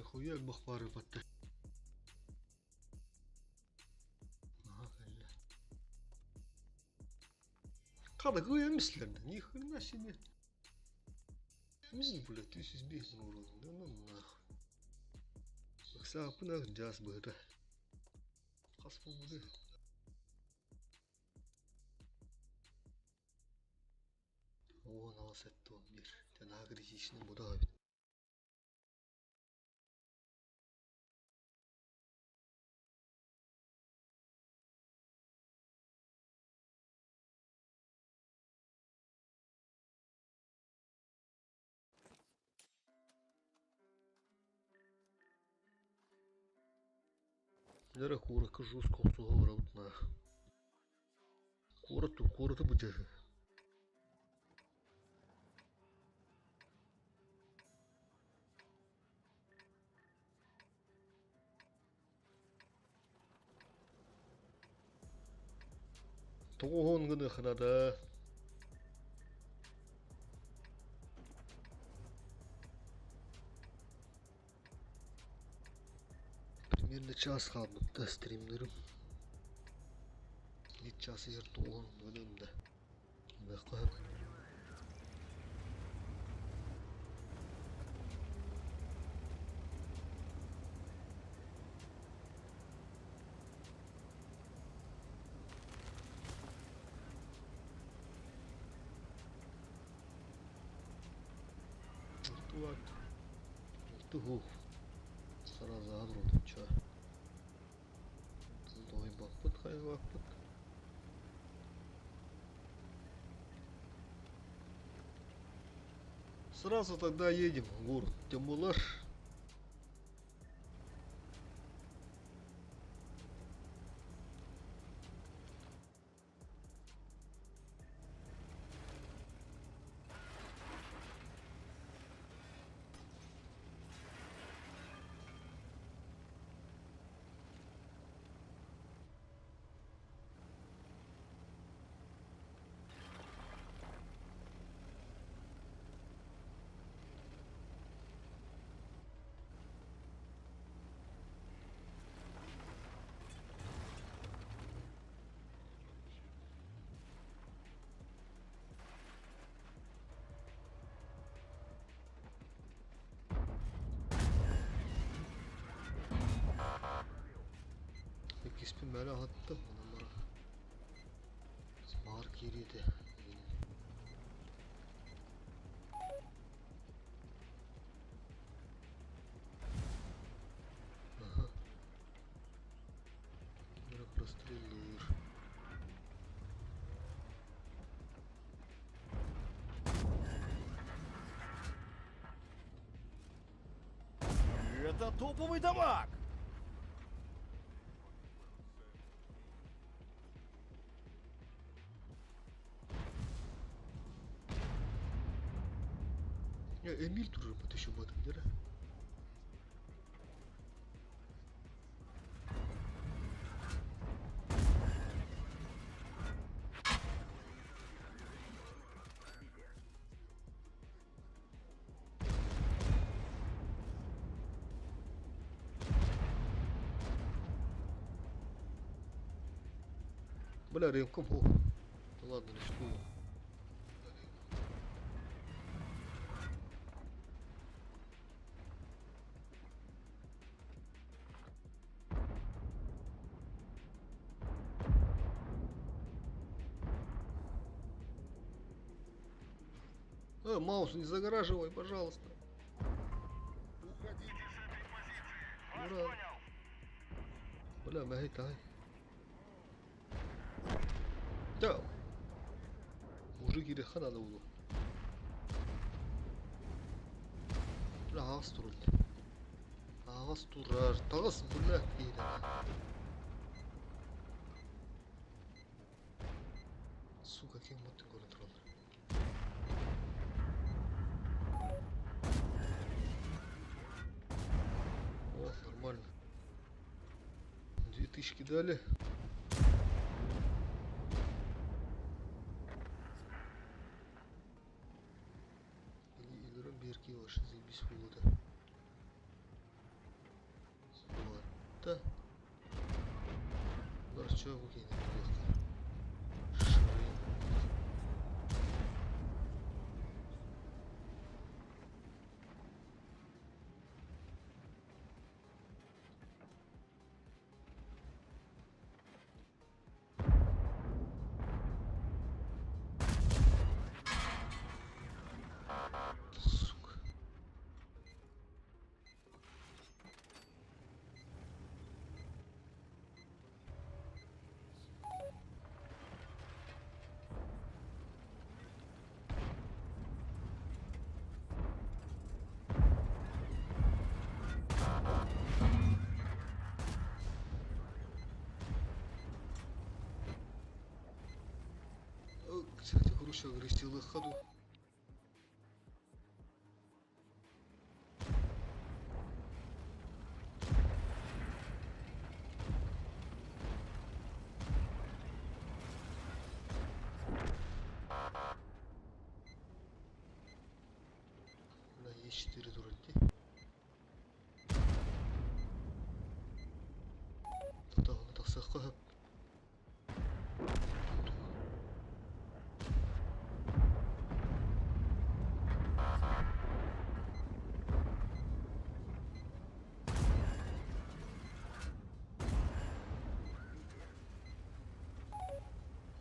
хуя бахпары батты. Ага, әлі. Қадығы емеслерді, ни хрена себе. Блядь, ты избегнул урон, да ну нахуй. Сапынақ жас бұйды. Қас бұл бұды. О, нала сәтті он бір. Тән агрессичный бұда ғабет. Нера кура кажу сколсуға барабыт на. Кураты бұджа. Тоғын ғыны қынада. Примерно час қалдым стримдерім. Ет часы жер тоғын ғынымда. Бақып. Туат. Тугу. Сразу агрон, чё? Злой бакпыт, хай бакпыт. Сразу тогда едем в город Темулар. İsmim böyle attım onlara. Mark yeriydi. Aha. Böyle прострелир. Это топовый дамаг! Ya Emil durur mu taşımadım yere? Бля, ремком хо. Ну ладно, рискую. Маус, не загораживай, пожалуйста. Уходите с этой позиции. Вас Ура. понял. Бля, мягай. Да. Мужик или хана да улу. Бля, ağız turul. Ağız turar. Tağız bля. Сука, кем вот ты город рол. О, нормально. 2000 дали. Илерім берке башы, заебись болды. чого кине легко. Ширин. Сука. Кстати, груша грестила ходу. На Е4 durante. Тогда он это сахар.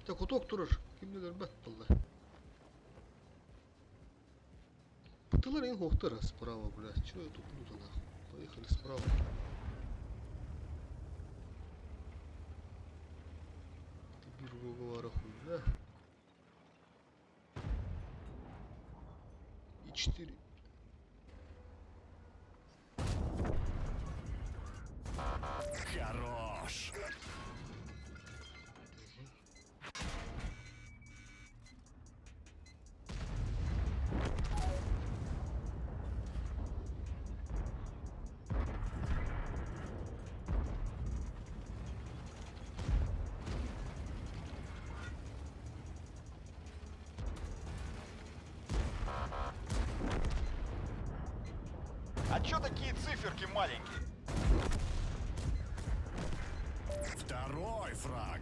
Так, уток турар. Kimler баттылар. Баттылар ең хоқтар справа, блядь. Чё я туплю-то нахуй? Поехали справа. Ты биру хуйня. И 4. Хорош. А чё такие циферки маленькие? Второй фраг.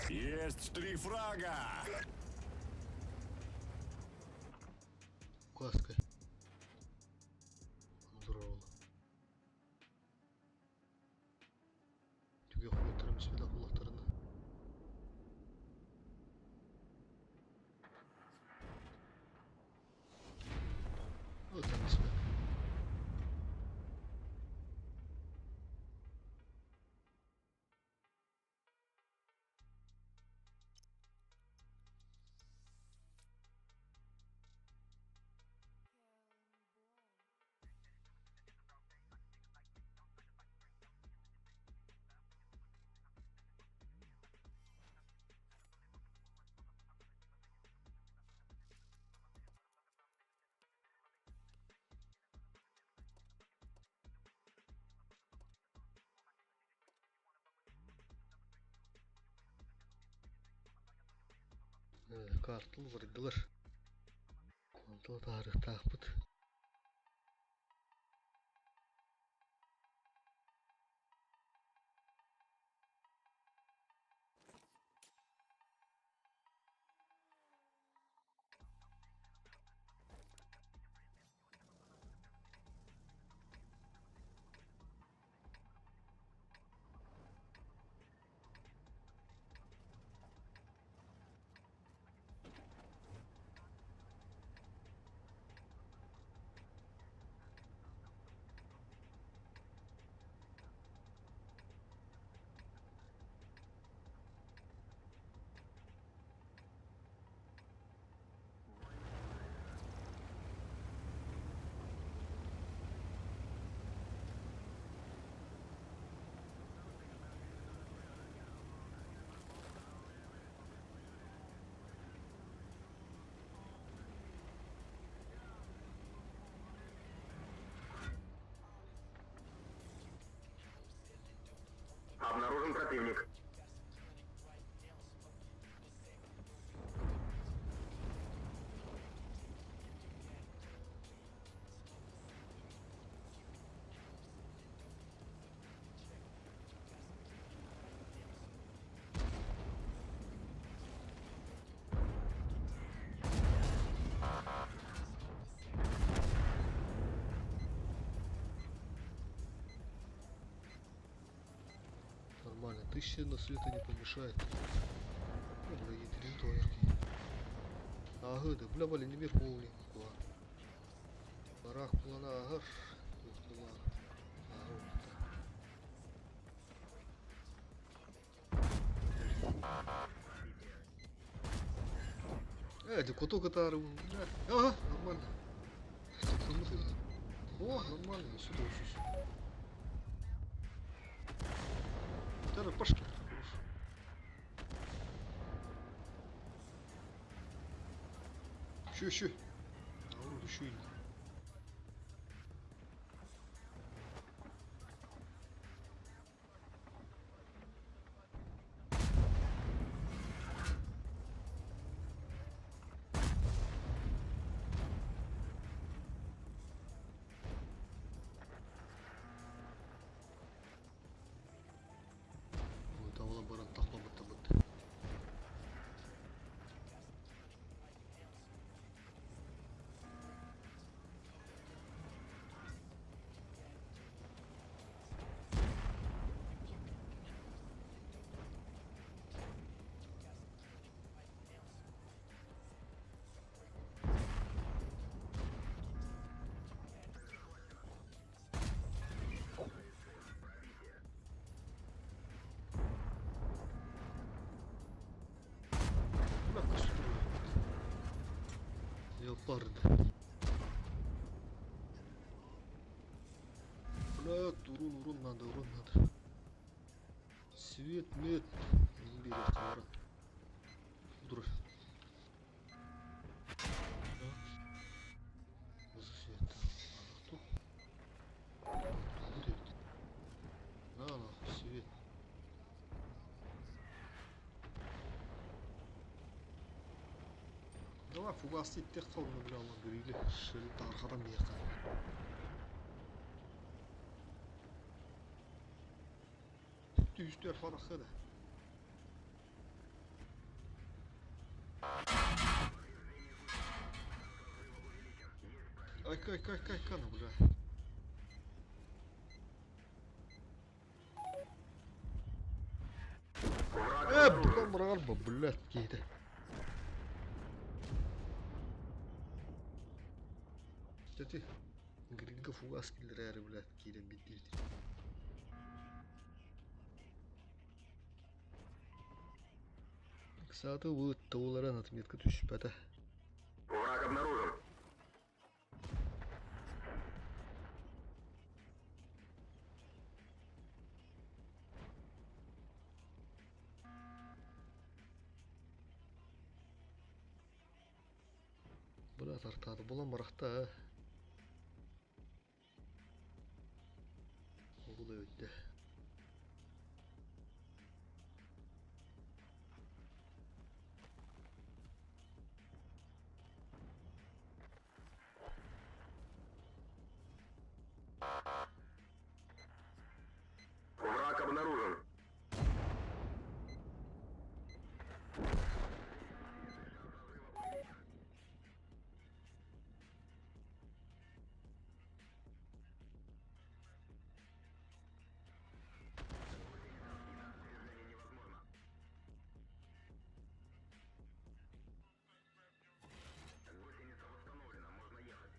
Есть 3 фрага. Указкой. Здорово. Түге құлақтарымыз бен құлақтарына. Өтеміз бе. Картыл вырдылар. Картыл тарих тақпыт. Обнаружен противник. Нормально, 1000 на света не помешает. Дорогие территории. Ага, да бля, блин, не мир полный. Барах плана агар. Это куток это. Ага, нормально. О, нормально, сюда учусь. Тара, пошли. Еще. А вот еще и. Ой, там лаборант тахлабыта быт. Леопард. Бля, урон надо. Свет, мед. Не берет товара. Дура. За свет. Кто? Где? На, свет. Давай фугасты тех sonra bir Allah biriyle şöyle arkadan bir yakalım. Üstler falan hadi. Ay kana bura. Buradan bırakır mı? Blöt giydi. Кстати, Гринго фугас киллер блядь, килем битти. Кстати, вот толларан отметка түшпәді. Враг обнаружен. Бұла тартады, бұла мұрақта. Бұла өтті. Враг обнаружен. Гусеница восстановлена, можно ехать.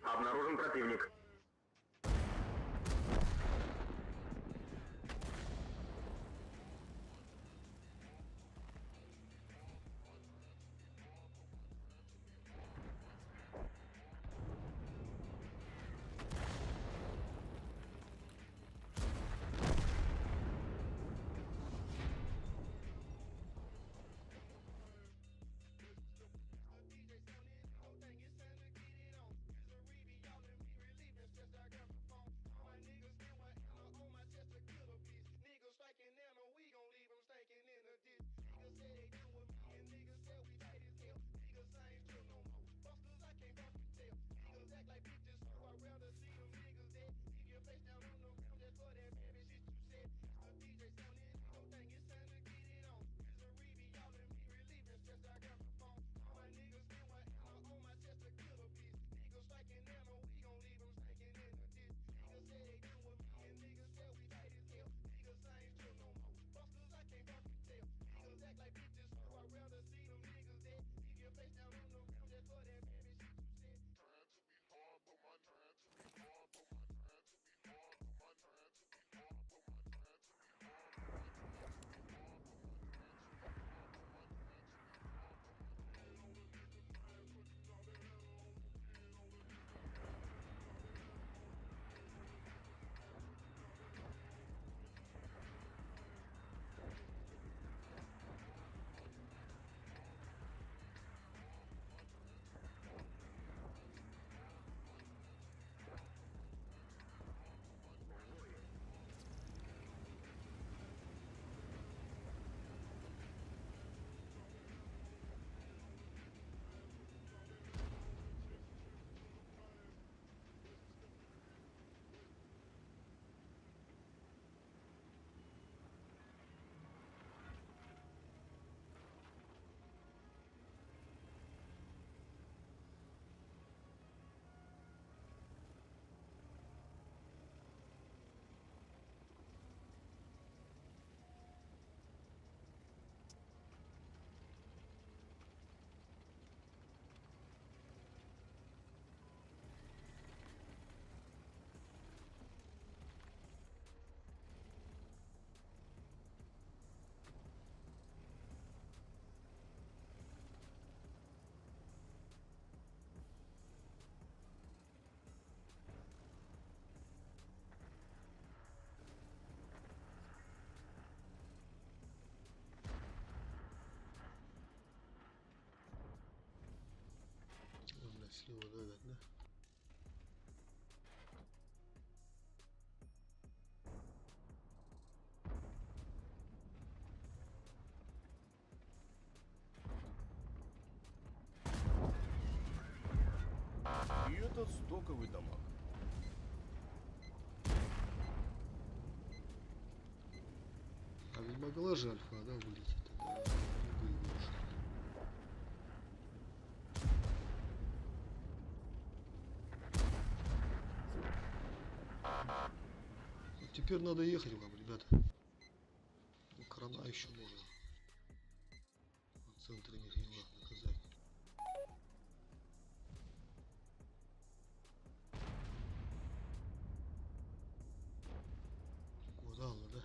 Обнаружен противник. идет стоковый дамаг. А ведь могла же альфа, да, вылететь? Да, не было уже. Вот теперь надо ехать вам, ребята. Ну, крана еще можно. В центре них не надо наказать. Куда она, да?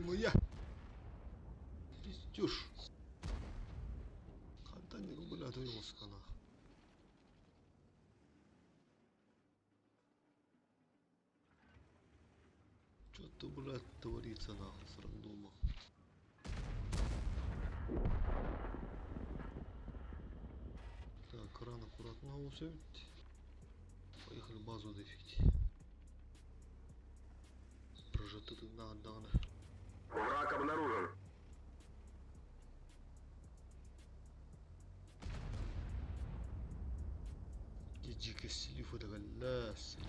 Моя пиздюш. Когда не рубля отвелся она. Что-то, блядь, творится нахуй с рандомом. Так, кран аккуратно усадить. Поехали базу дефить. Прожаты тут на дана. Враг обнаружен. Иди-ка слив, это галя, слив.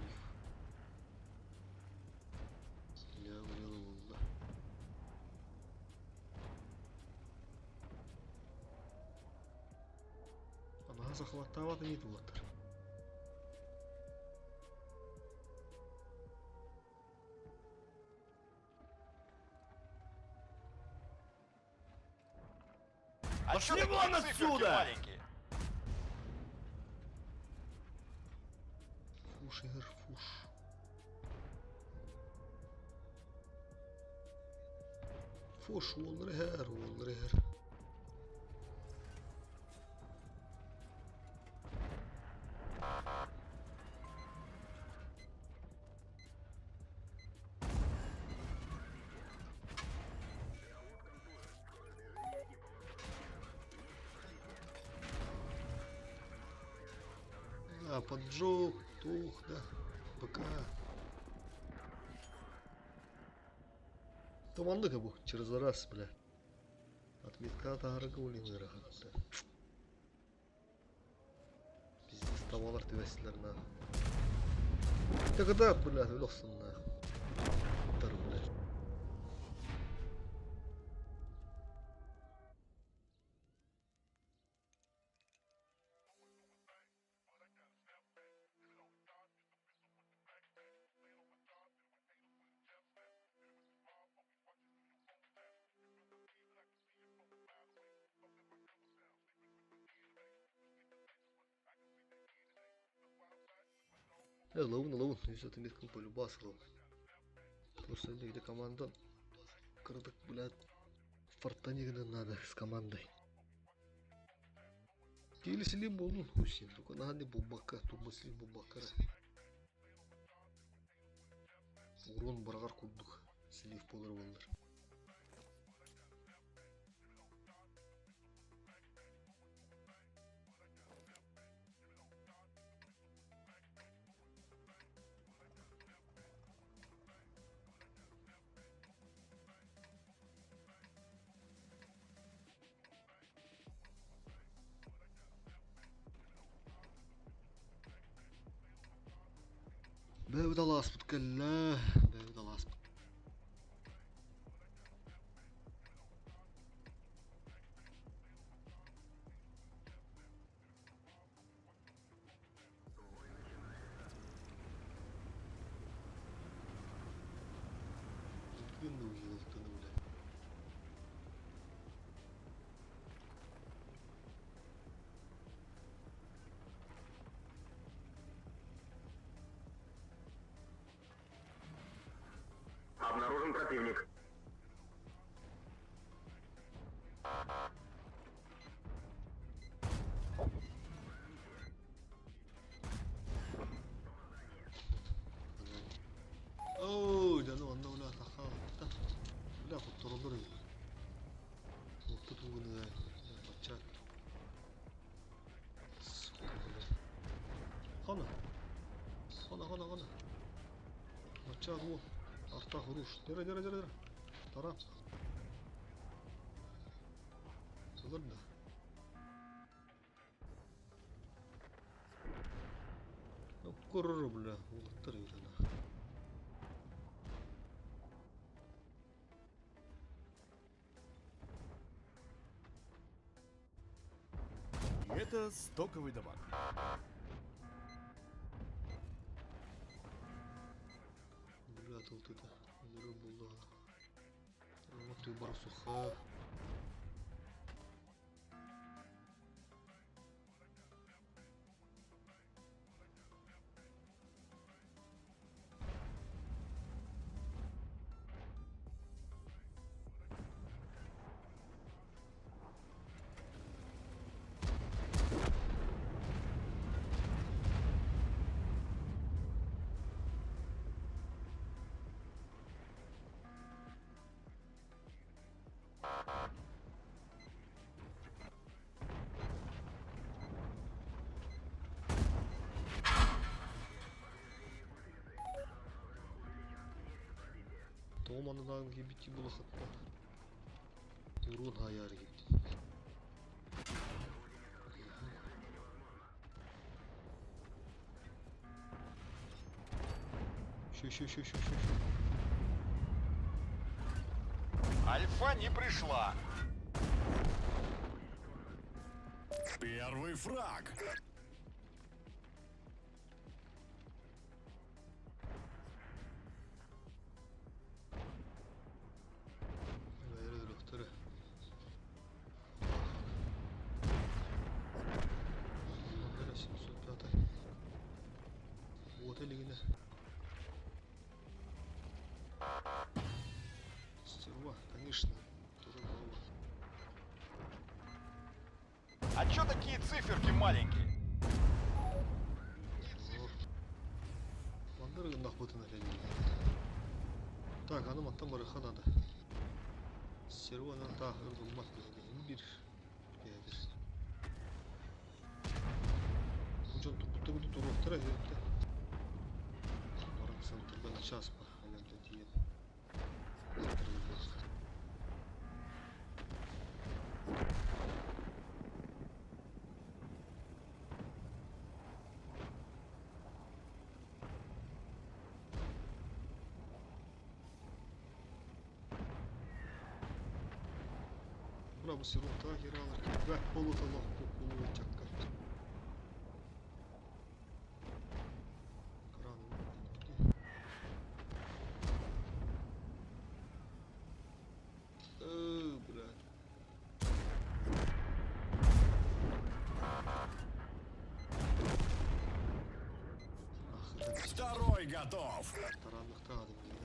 Я говорил, да. Она захватала не ватер. А чё Пошли такие вон циферки отсюда! маленькие? Фуш, Игорь, фуш. Фуш, Волрегер, Волрегер. А, поджог, тух, да, БК. Туманды как бы через раз, бля. Отметка тағырығы өлеңі рахат, бля. Пиздец, тавалар тевесілер, на. Тогда, бля, өліқсын, на. Тар, бля. Лоун, если ты метком полюбасывал. Просто где команда. Крадок, блядь, фортани надо с командой. Келесілі болуын Хусейн, только надо бубака, тумысли бубакара. Урон барғар куддук, слив болар болар. Бәуді аласпыт кәлі, бәуді аласпыт. Үткен ұйылтыны, бля. Обнаружен противник. Оу, да ну, она, бля, тахал. Бля, хуттырылыр. Хуттыр тугыны, бачат. Ана. Мача ду. Арта хуруш. Дера. Тарап. Сылырда. Ну, курру, бля. Улыттыр үйрена. И это стоковый дамаг. Бля, тут это. Зеру булда. Вот ты барсуха. Tomanadan gibi ki bu hatta. Urun hayal gibi. Şu. Альфа не пришла. Первый фраг. Gayrı doktora. Neresi? 705. Вот или Стерва, конечно. Тоже голова. А чё такие циферки маленькие? Bandırı nahbatına geldi. Так, hanım attan barıha da. Servanın tahır bulmak nedeni bir yerdir. Ucun tuttu bir turu oktara yönetti. Oran santırdan час pa. Alemde diye. Buna bu sirupta geri alırken ve bolu talak kokulu çakka. Блядь. Охренеть. Второй готов. Таранlıkta adım ya.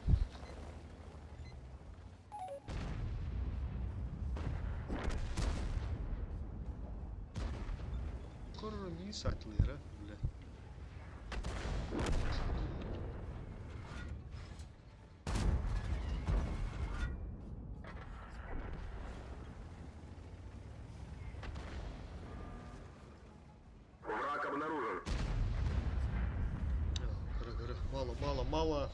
Korona niye saklıyor ha? Bile. Враг обнаружен. Кыры. Мало.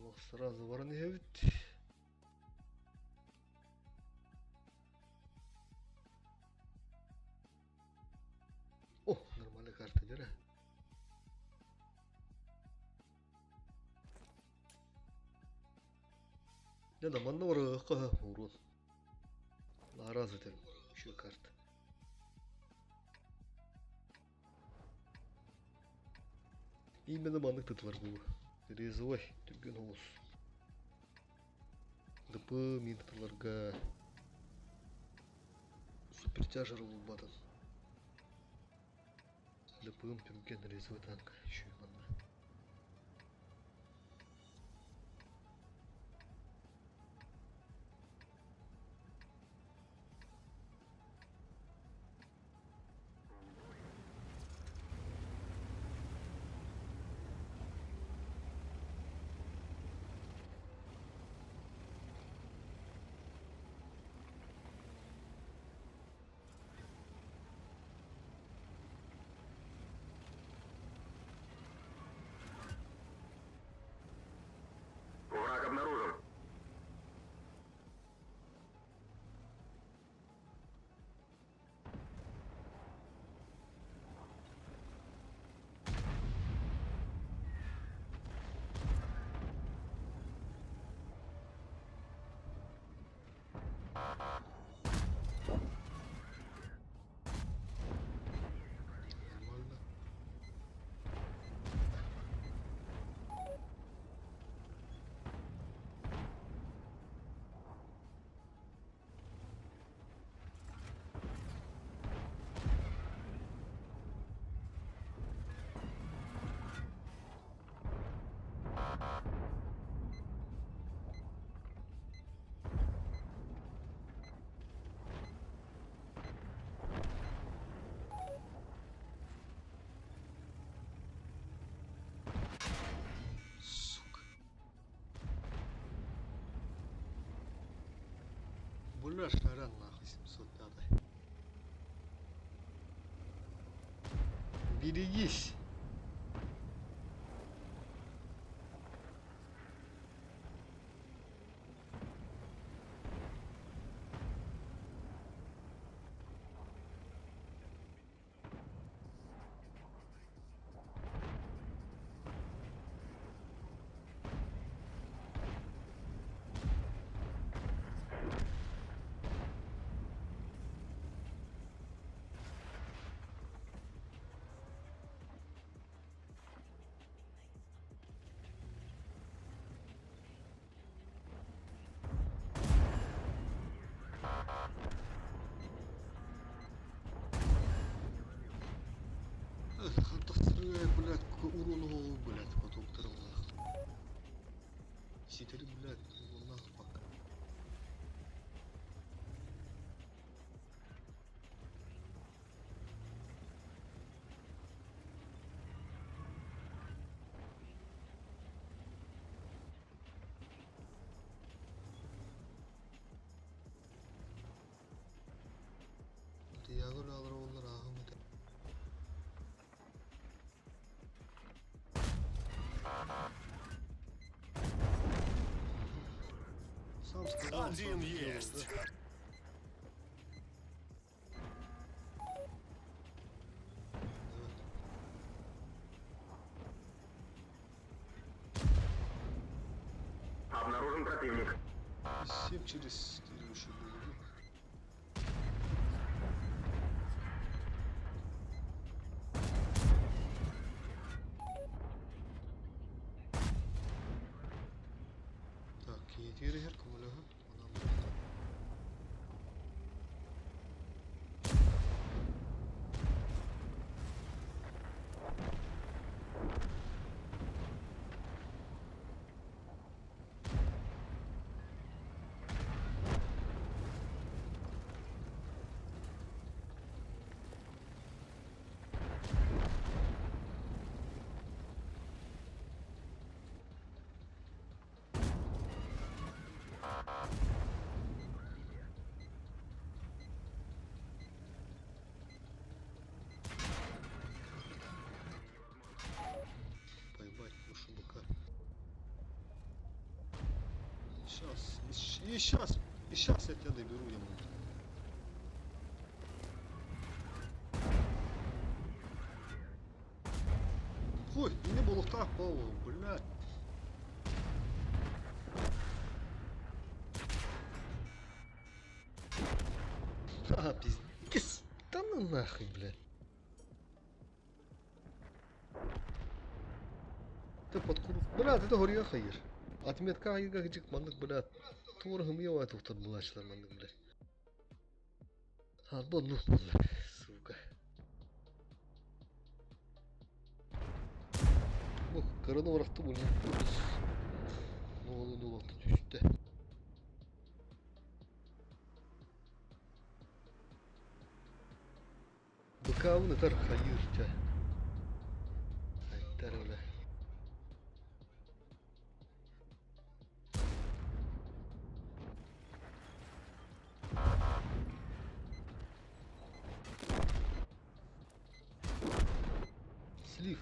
Ох, сразу воронеют. О, нормальная карта, дера. Не, да, манна варыха, урон. Раз это еще карта. Именно манных тытлар был. Резой, түрген олыс. ДП мен тытларға супертяжер был батан. ДП түрген резой танк. Еще и манна. Бля, шаран нахуй 705. Берегись. Хантах стреляет, блядь, урон голову, блядь, потом второго нахуй. Ситери, блядь, его нахуй пока. Я говорю, алроллар ахмет. Сам сказал, Один сам сделал, есть. да? Обнаружен противник. 7 через 4 еще было. Так, yedi her kumula ha. Поймать душу быка. И сейчас я тебя доберу, я могу. Ой, не было так, Павлов, блядь. А, пиздец. Да ну нахуй, блядь. Ты подкур... Блядь, это горья хаир. Отметка хаирга хиджик мандык, блядь. Тургым ева туфтар булачлар мандык, блядь. А, ну, блядь, сука. Ох, караны варақты блядь. Ну, олуқты түсті. Быкавын этар хаир, тя. Айттар, блядь. Слив.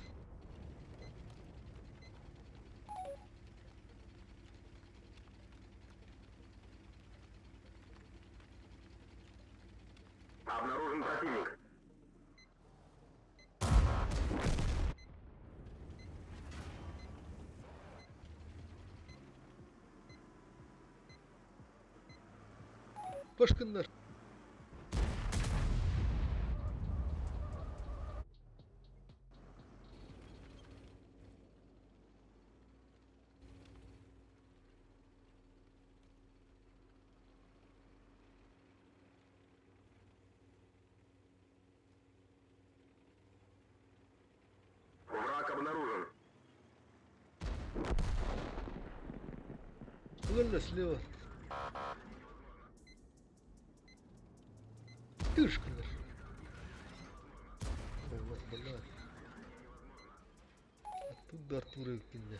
Обнаружен противник. Башкындар. Враг обнаружен. Ладно, слева. Тышкандар. Вот, блядь. Оттуда Артура кинули.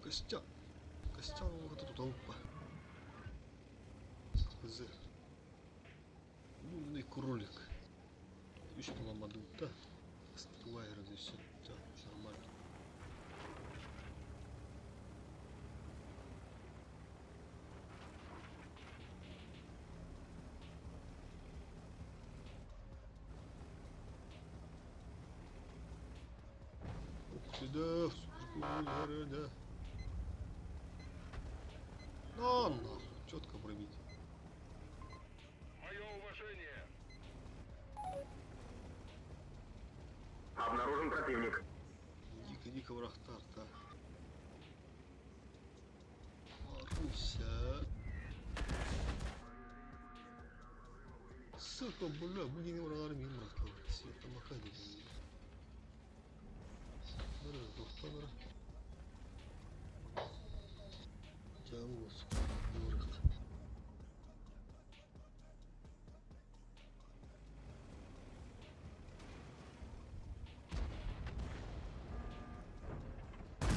Костян. Костян вот эту толпа. Кызы. Лунный кролик. Üç bulamadım da. Fıstığı ayrılıyorsun. Tamam, normal. Сюда, да. Ну, четко пробить. Мое уважение. Обнаружен противник. Дико враг тарта. Маруся. Ссылка, бля, бugün oraları mıyım bıraktı? Света Макади. Nerede doktorlara? Canım olsun. Bırak.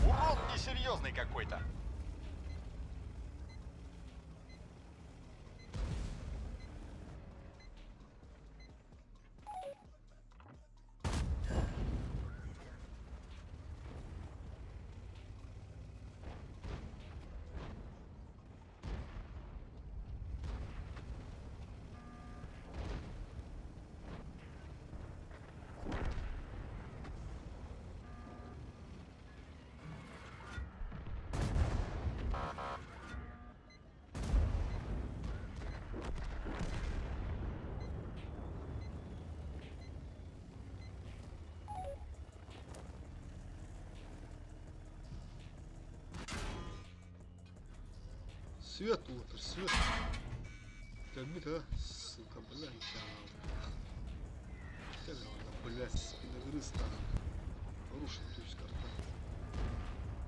Урон несерьезный какой-то. Свет, Уотер, свет. Как будто, сука, блядь, как она, блядь, спиногрыз там. Порушен ключ карта.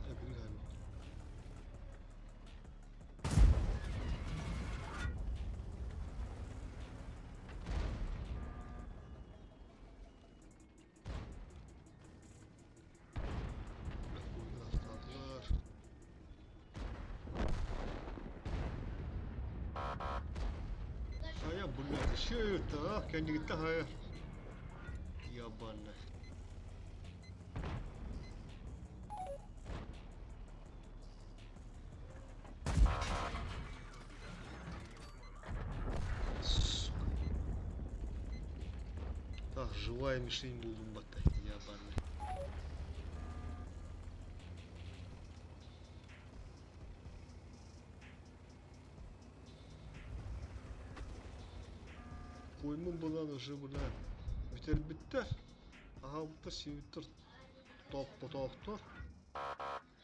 Я григаю. Блядь, еще это, а? Kendi gitti hayır. Yabanı. Так, живая мишень buldum bak. Yabanı. Koymun bulan уже bulan. Biter. Aha bu da sivittir. Toktör.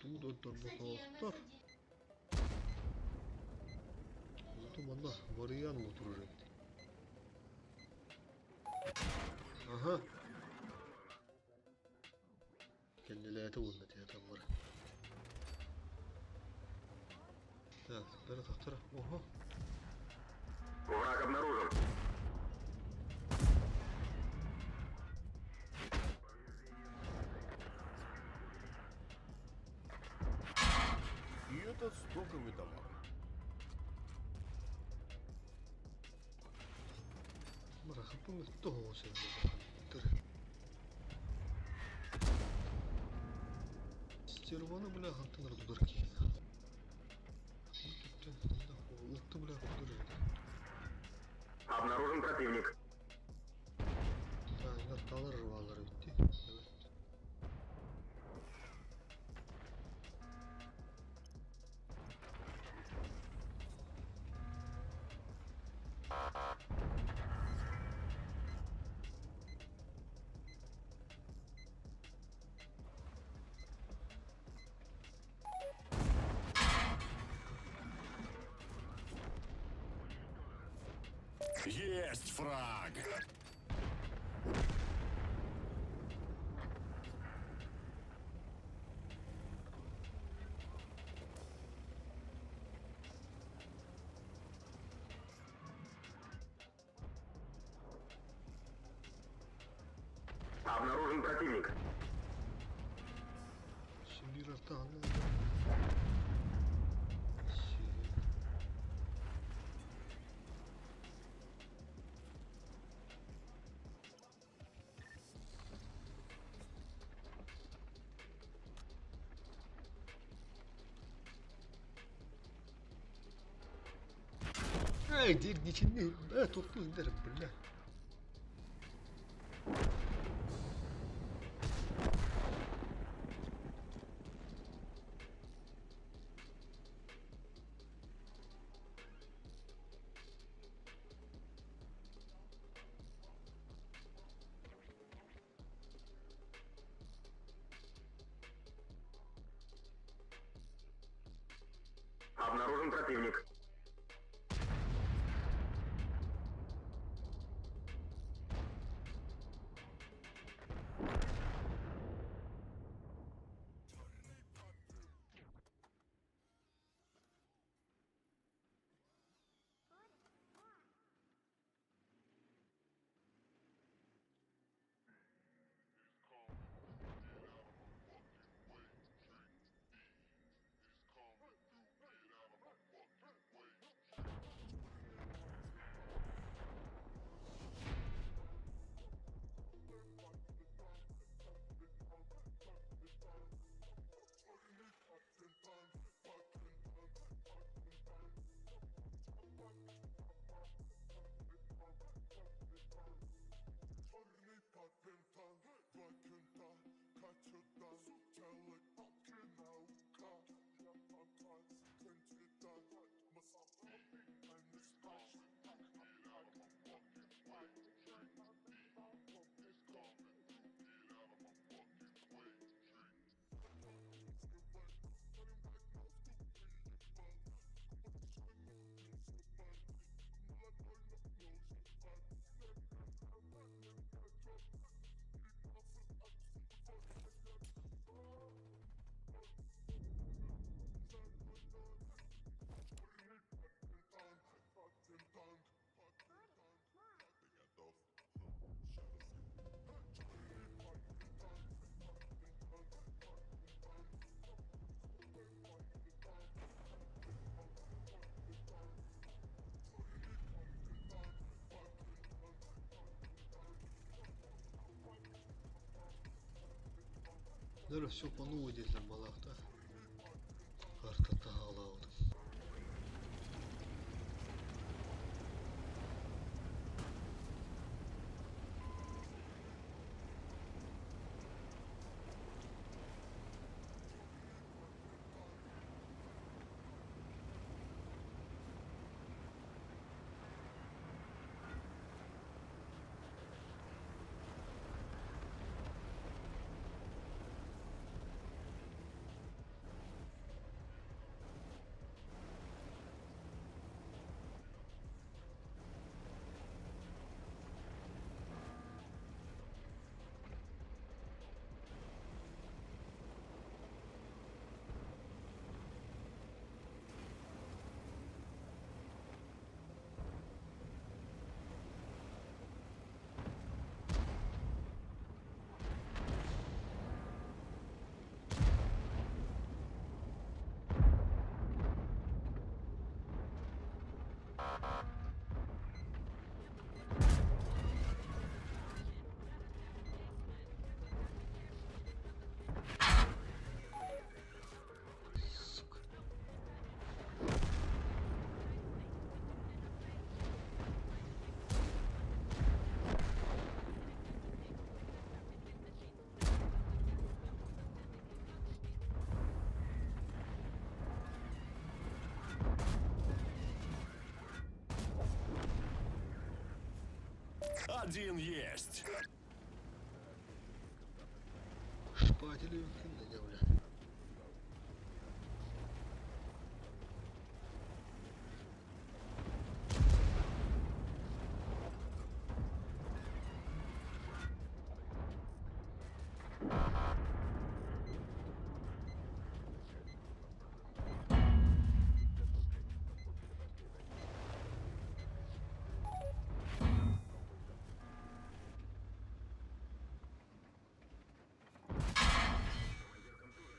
Тут токтор. Это манда вариант вот уже. Ага. Kendileri olmadı ya tam var. Так, теперь токтор. Ого. Враг обнаружен. И это стоковый дамаг. Браха, помню, того все. Стерваны, бля, хантынар дурки. Лықты, бля, дурки. Обнаружен противник. Да, нарталар рвалар битти. Evet. Есть фраг! Обнаружен противник. Şimdi bir hafta anlamadım. Haydi geçin. Evet toplayın derim böyle. Обнаружен противник. Зараз все по новой для балахта. Карта алdım. Один есть. Шпатели mümkün de devre.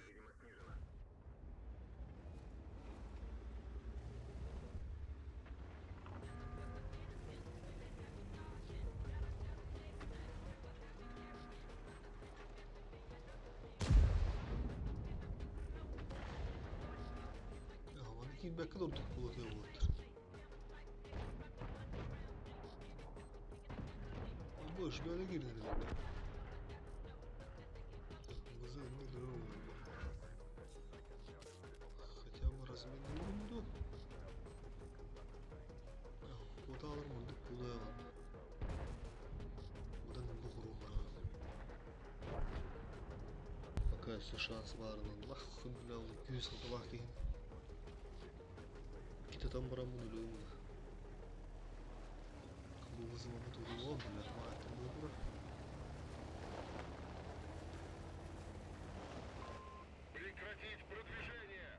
Видимо, снижена. Ja, maar niet bij kadar tutmalı diyor bu. Şöyle girdin dedim. Kızı önüne duruyor. Хотя burası benim bulundu. Oda alırmadık, bulaya aldım. Oda bu kurumlar. Bakıyorsun şans var mı? Allah bile oldu. 200 satı bakayım. Kita tam buram bunu ölüyorum da. Bu kızım ama duruyor oldu ya. Maalesef bu bura. Прекратить продвижение!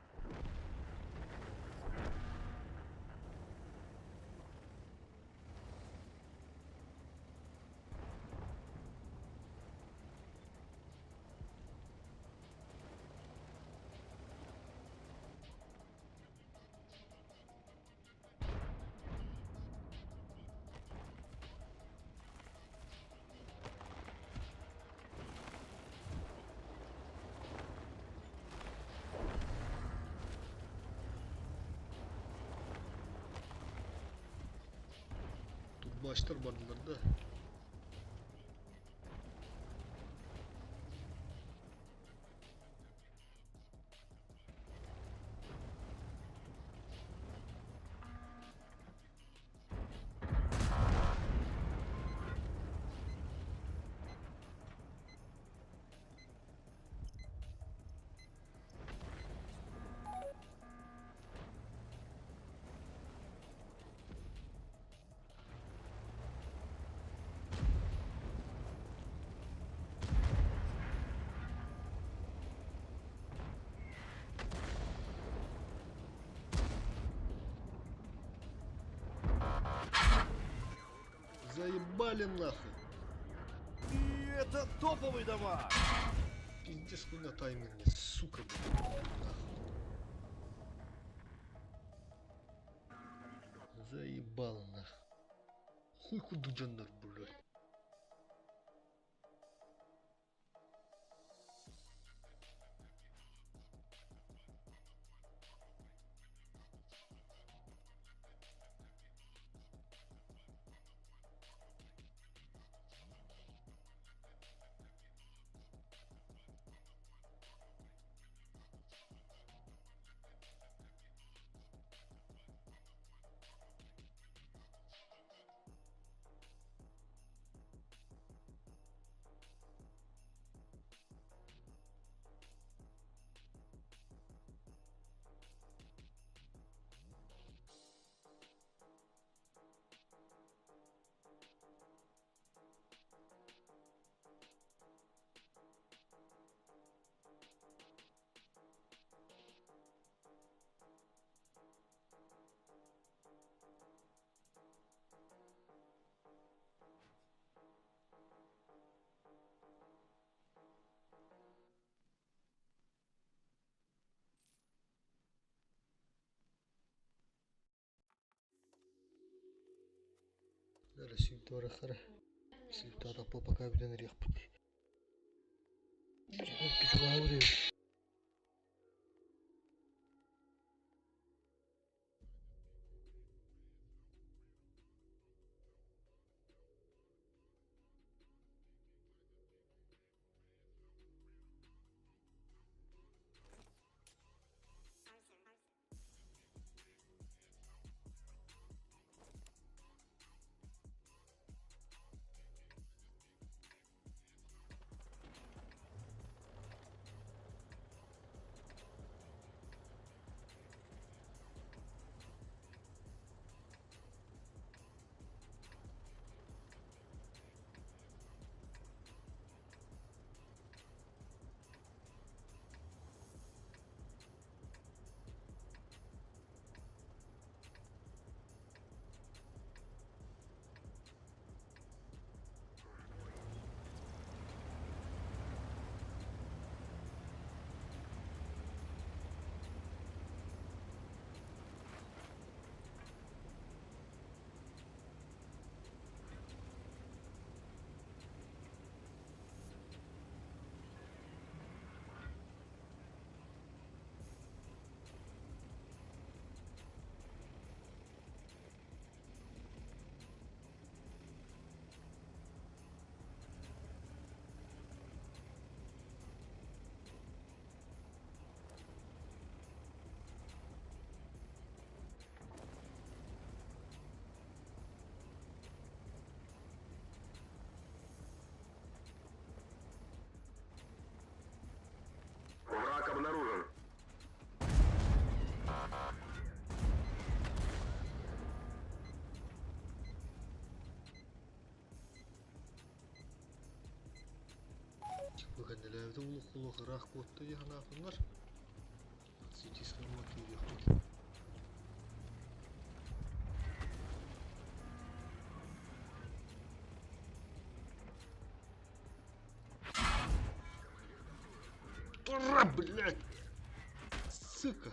Тут başlar barılarda. Заебали нахуй. И это топовый дамаг! Пиздец, хуй на тайминге, сука, блядь. Нахуй. Заебал нахуй. Хуй худуджандар, блядь. Зараз сүйті арақара. Сүйті атапа пока білен рек бұд. Күші ғауыр ев. Kendileri de uluk uluk rak botta ya ne yapınlar? Sitişken makiyi yaptık. Дура, блядь! Сука!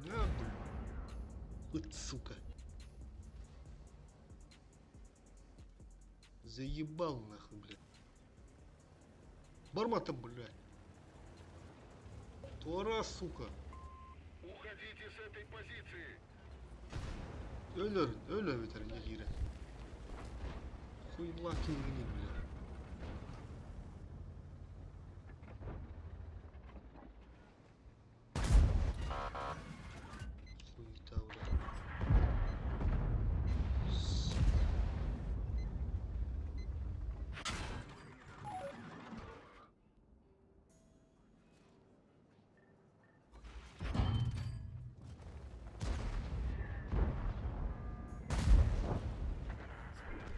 Нахуй! Вот сука! Заебал нахуй, блядь! Бармата, блядь! Тора, сука! Уходите с этой позиции. Öyle biter ne gire. Хуй лаки не блядь. Хуйта, блядь.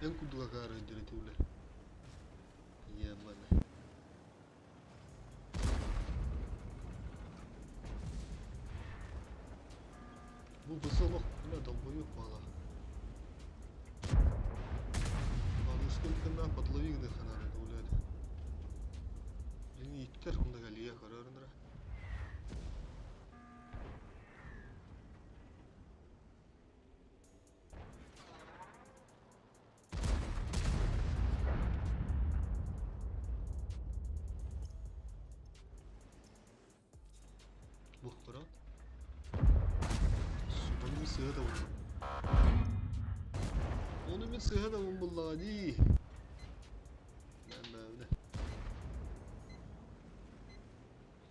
En kuduga kaara indireti ule. Yemane. Bu basalım. Ne долбоёб мало. Abi сколько на подловик да ханары гулять. Блин, иттер онда галия карарындыра. Бухтара. Onu bir sığa da vurdum. Onu bir sığa da vurdum vallahi. Ben evde.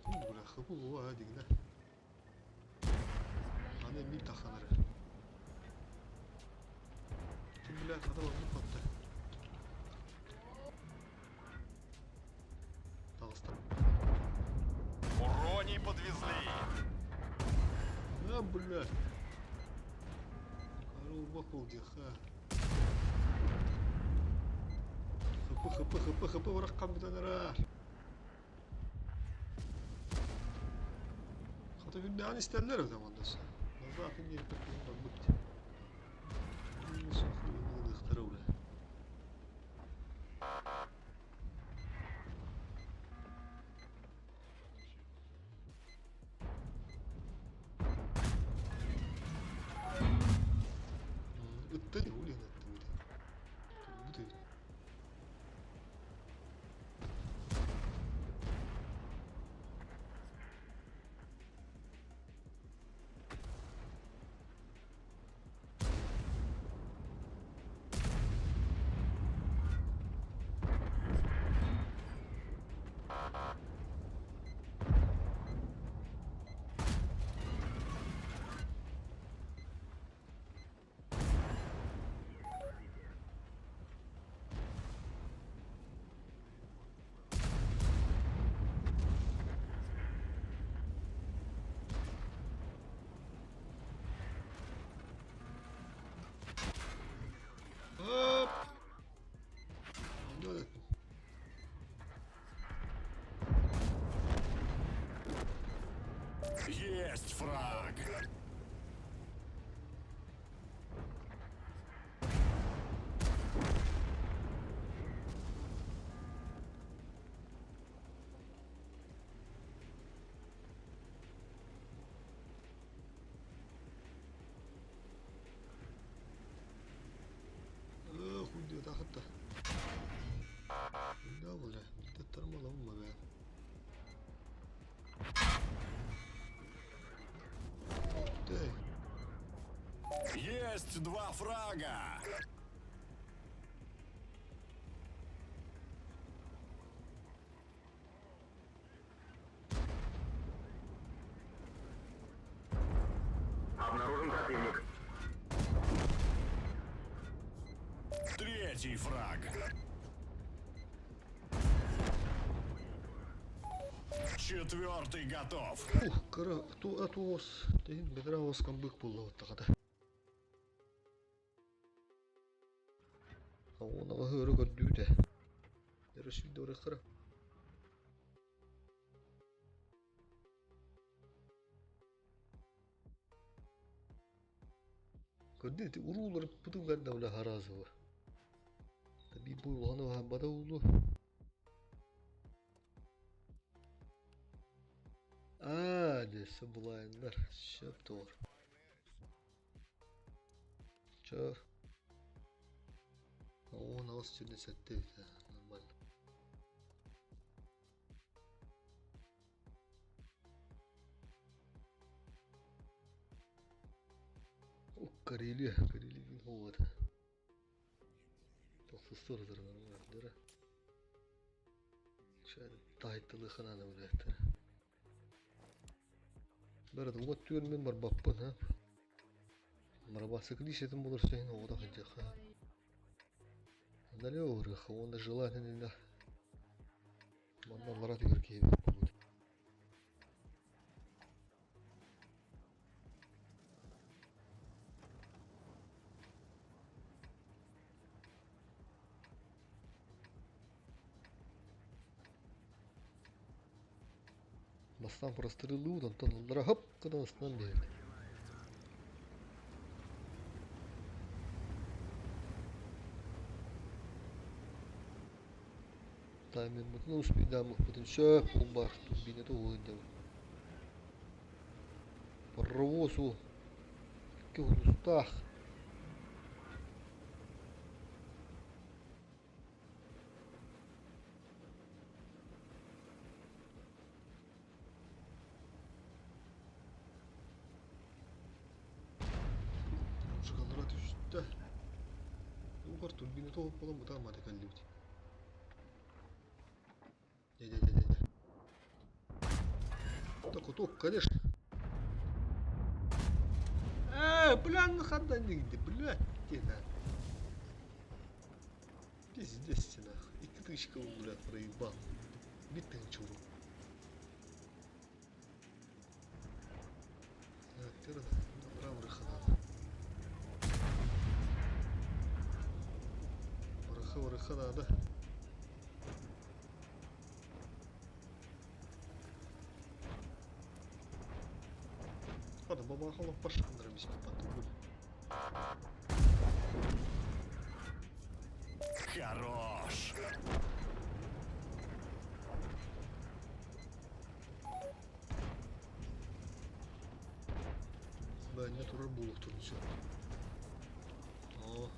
Bu ne kapı bu hadi gine. Hani bir takanları. Kim bilir kadar oldu patta. Dağıstan. Уроний подвезли. А, блядь. Корова бахол где, ха. Хп, враг битанара. Hatta günde isterler o zaman da. Zaten gelip bakıyorum bıktı. Bunu sokluğunu dıktara uğra. Ittı ne oluyor lan? Bu da. Hop. Ne oldu? Есть фраг. Хуй diyor hatta. Ne oldu? Bir tarmalı olma be. Дай. Есть два фрага. Обнаружен противник. Третий фраг. Четвертый готов. Kara tuos tein bedra oskan byk pulla takata. Ona var höra gott du det. Det är så dåligt kara. Көрдün mü? Uruğları pıtım kadar bile harazı var. Tabii bu ulanı var. Bada ulu. Neyse bulayınlar. Şöp doğru. Çö. O nasıl şimdi sette bir tane. Normal. O Kareli bin hovada. Çok sorudur bana. Şöyle dayıttılı kanalım öyle. Böyle de o tüyün ben var bappın ha. Maraba sıkı işletim bulur senin o da hıncak ha. Далее урых, он желательно манна марат görkeği bu. Бастан прострелы удан тонылдыра hop кыдасынан берди. Таймер мутно успейдамых потом шап бар турбина то ойдам. Паровозу кёрнустах. Шоколад düştü. Yukarı turbine to falan bu tamam hadi kalbim. Не. Так вот, конечно. Бля, на хода нигде, блядь, да. Пиздец, нахуй. И кытычка, блядь, проебал. Битый чуру. Так, теперь направо рыхана. Рыхана, да. Ладно, баба ахолов пошкандрамись потом. Хорош! Да, нету рыбулов тут ничего. О.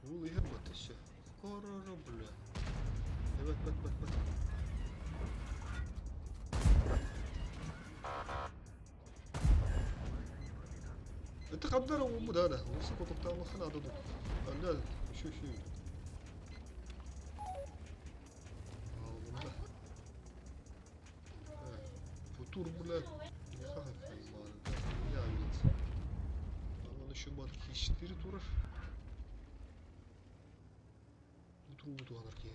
Улы гербаты все. Корора, бля. Бат. Это кабдара уму да. Высоко топтан хана дуду. Да, şu. Aldım da. Bu tur bile ne kadar var. Ya git. Ama şu batı hiçbiri turur. Bu tur bu tuğanır ki.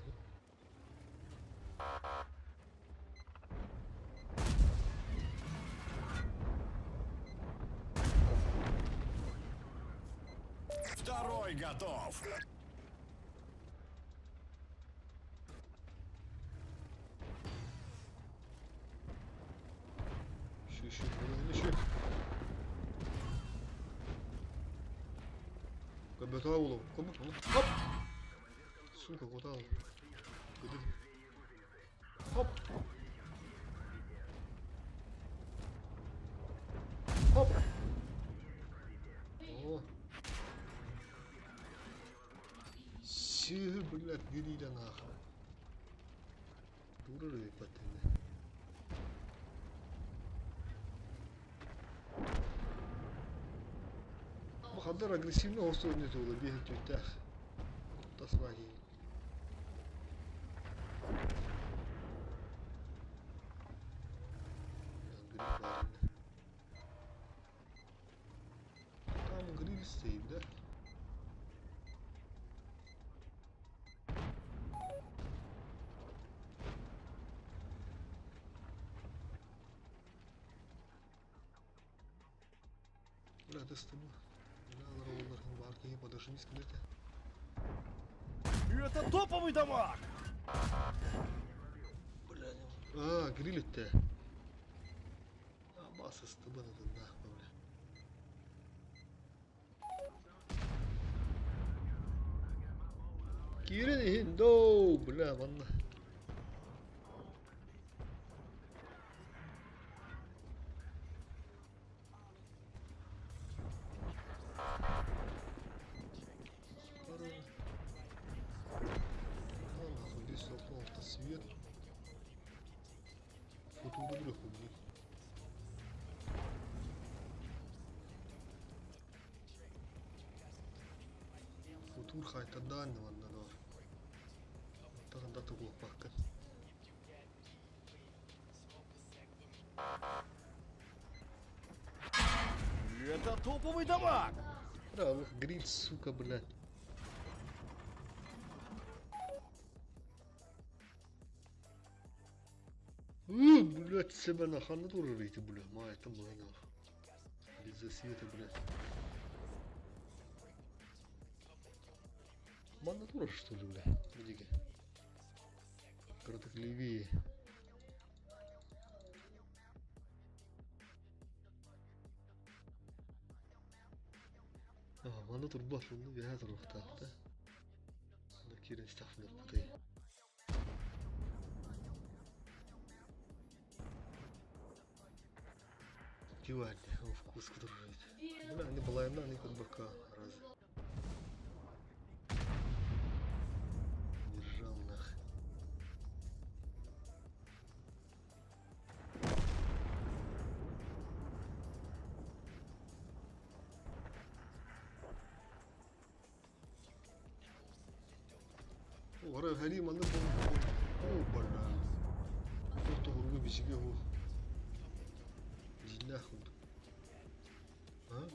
Второй готов! Şu. Кабета улов. Хоп! Сука, куда он? Хоп! Хоп! О! Сыр, блядь, гнида нахуй. Дуры патыны. Bu kadar agresif olsa oynuyor olur bir hükümde. Tasmaki. Tam gri listeyim de. Bля, тесты bu. Олардың бар кейін подождись кімдерді. Это топовый дамаг! Бля, гриль-то. Басы стыбаны да нахуй, бля. Кирин доу, бля, ванна. Нахуй, здесь столкнул автосвет. Фотода бля хуй. Футур хайта дальний ванна дор. Тагында тугулук бакка. Это топовый дамаг! Бля, гриль, сука, блядь. Блядь, себя нахально тоже рейте, бля. Май, это мой нах. Из-за света, блядь. Манна тоже, что ли, бля? Видите? Коротко левее. Манна турбат, ну, я это рухта, да? Ну, Кирин стафнер, путай. Кивать, он вкус кудружит. Бля, не была одна, не под бока, раз. Держал нах. Ора Халим аны бол. О, бля. Фото гургу бишиге ху. Динахун. А?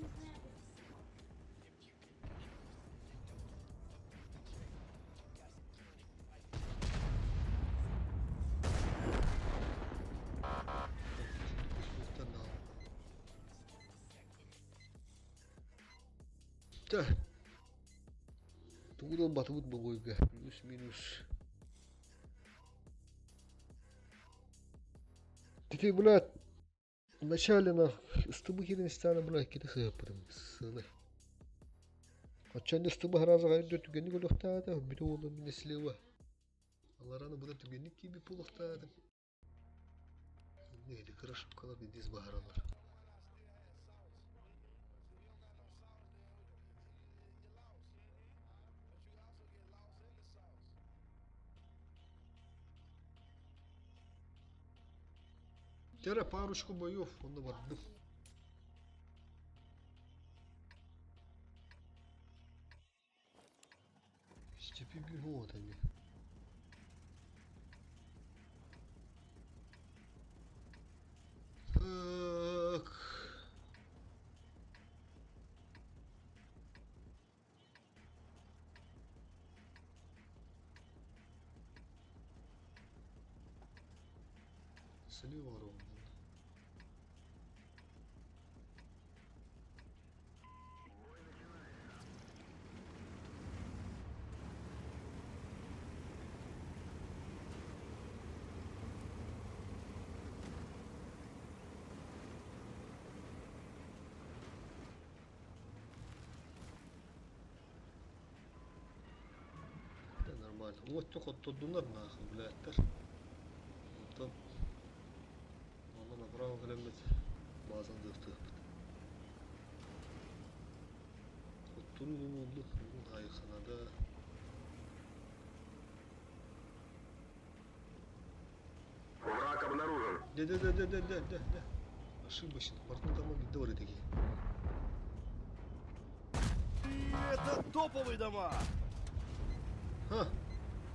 Да. Тут он батут богойга. Плюс-минус. Теперь, блядь, вначале на стыбы Киргизстана, блядь, какие-то хэпрым, ссылы. Отчасти стыбы раза гайдет түгенник олуқтады, бір олы мені слева. Алараны бұда түгенник кейбі полуқтады. Нейді кырышып қалар бедіз бағаралар. Тера парочку боев, он наводил. Степи бегут они. Так. Слева ровно. Да нормально. Вот только тудунар нахуй, блядь, тар. Там она направо глянуть. Базан дыфты. Вот тут ну айханада. Враг обнаружен. Да. Ошибочно. Портну там говори такие. Это топовый дамаг! Ha.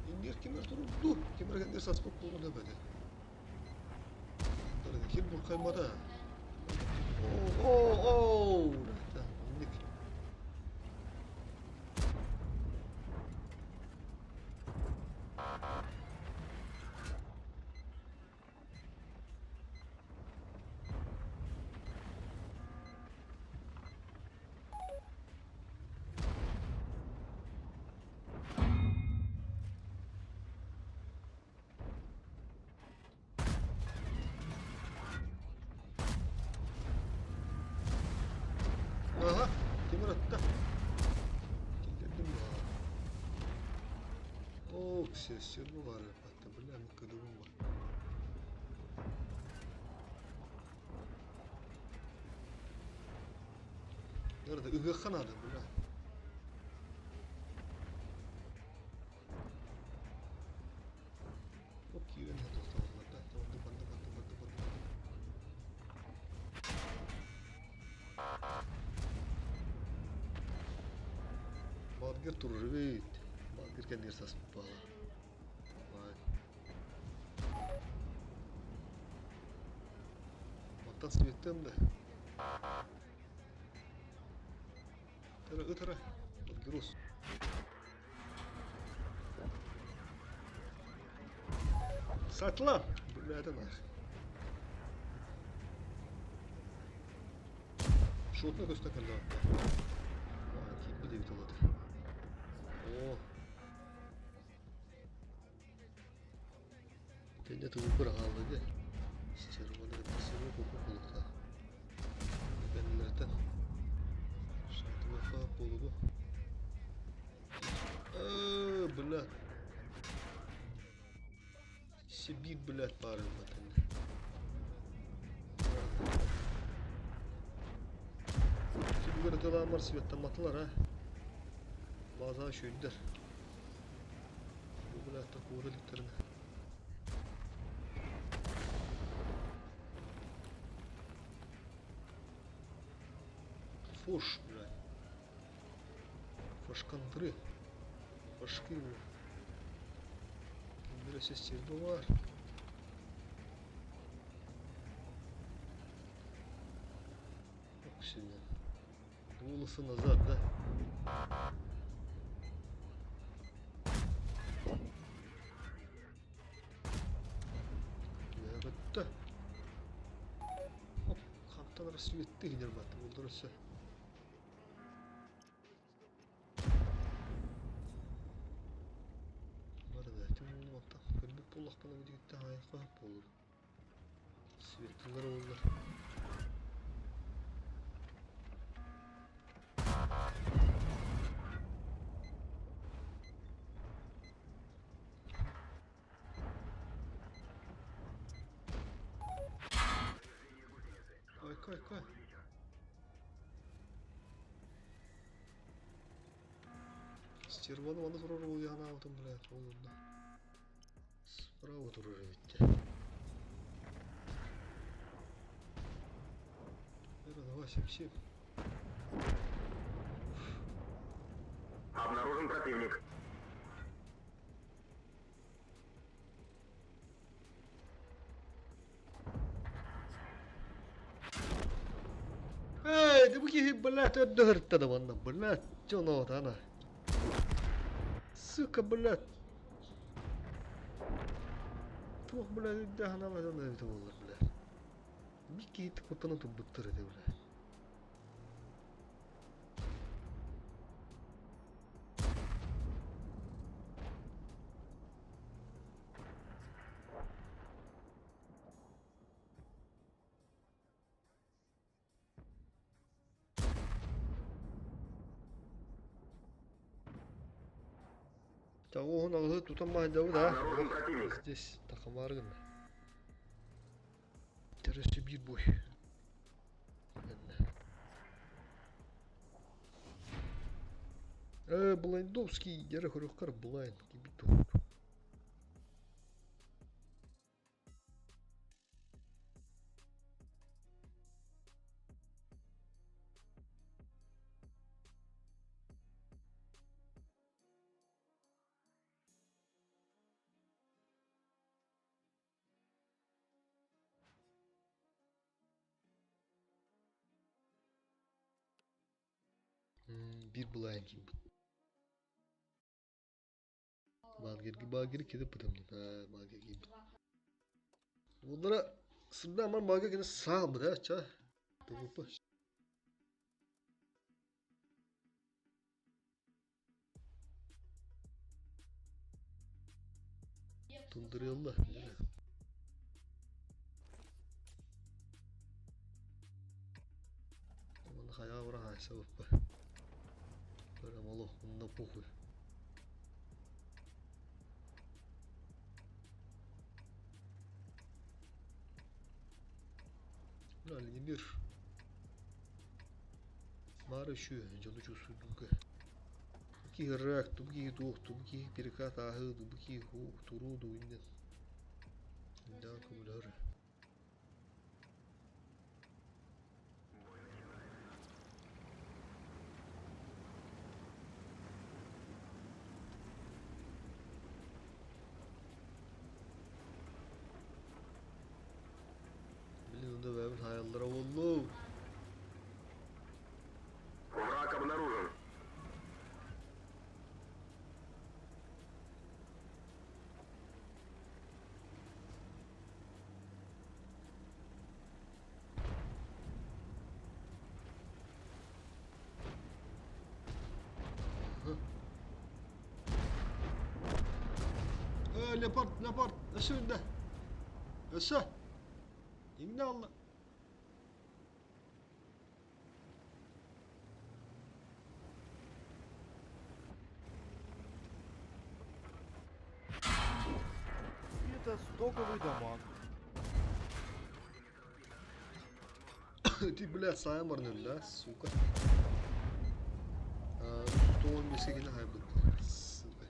İndir kimler durdu. Kimler kendileri saçma koluna böyle. Böyle kim bu kaymada. Oo. İndik. Сесер bu var ya. Hatta böyle mi kadın var. Nerede? Iğı kanadı böyle. Çok iyi ne dostlar. Bandı. Badgir durur beyt. Badgir kendi ersas bağla. Vay. Baktan sivettim de. Tara. Badgir olsun. Satla. Böyle de var. Şutuna göster kaldı hatta. Vay, kim bir de bitoladı. Oo. Tende tuğuk bırakaldı de. Çervanı da tasarı koku bulukta. Benlerden. Şartı vefa buludu. Bılat. İşte bir bılat var vatanda. Şimdi böyle dolanlar sivetten matılar ha. Bazı şöyle bu bılatta kovalıklarını. Foş bile. Foş country. Foş gibi. Böyle sesleri de var. Bak şimdi. Buğulusun azar da. Ya bitti. Hop. Kantalar süvetti gider batı. Buldurursa. Pullak bana bir gitti hayfa oldu. Svetliler oldular. Kay. Стерваны sonra uyanı aldım bile oğlumda. Справа durur bitti. Давай вообще. Обнаружен противник. Эй, да буги, блядь, отдохрт да ванна, блядь, чё ну вот она. Сука, блядь. Тух, блядь, да она надо на это было, блядь. Микки это потом тут бутыры, блядь. Того он тут мадау да. Обнаружен противник. Здесь такомарган. Терesi bir boy. Блайндовский, я рахурюхкар блайнд gibi тут. Bir blind gibi. Bagir kedi pıtımdı. Bagir gibi. Bunlara sırda aman bagir gene sağ mı da ça? Tıvıpı. Tundırıyorlar. Aman hayal vura hay sabıpı. Böyle malı onunla pokul. bir. Bari şu canı çusuduka. Ki hırrak, tuki tuhtu, ki pirkat ahı, tuki hu, turu duinne. Daha kumlar. Bilin de benim hayallara oldu. Враг обнаружен. Leopard, aşağı önde. Aşağı. İmle Allah. Это стоковый дамаг. Ти, блядь, сая морнула, сука. Что он мне сегодня хайбут, сука.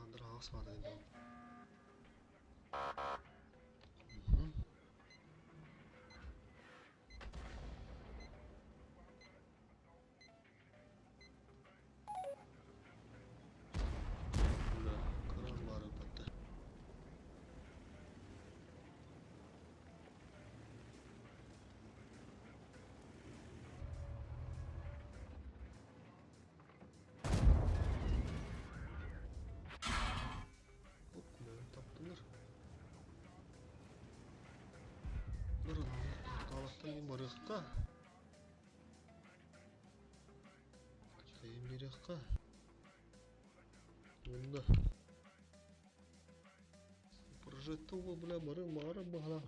Андыр асмады енді. Орталықтан барыққа. Қайын берекқа. Онда. Прожетті ол біля бары бағала.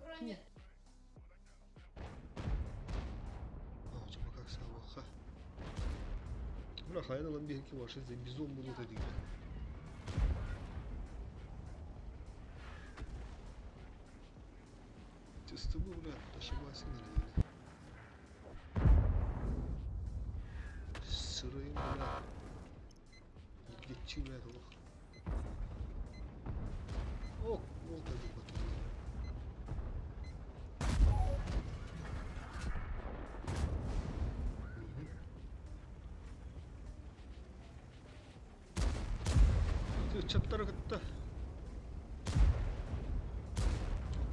Чапа как сабаққа. Бұна қайын алан береке башы бизон болуды дейді. Тесті бұл, блядь, ошибайся, наверное. Сырым, блядь. Елгетчі, блядь, олық. Ок, ол таби батыр. Чаптары кітті.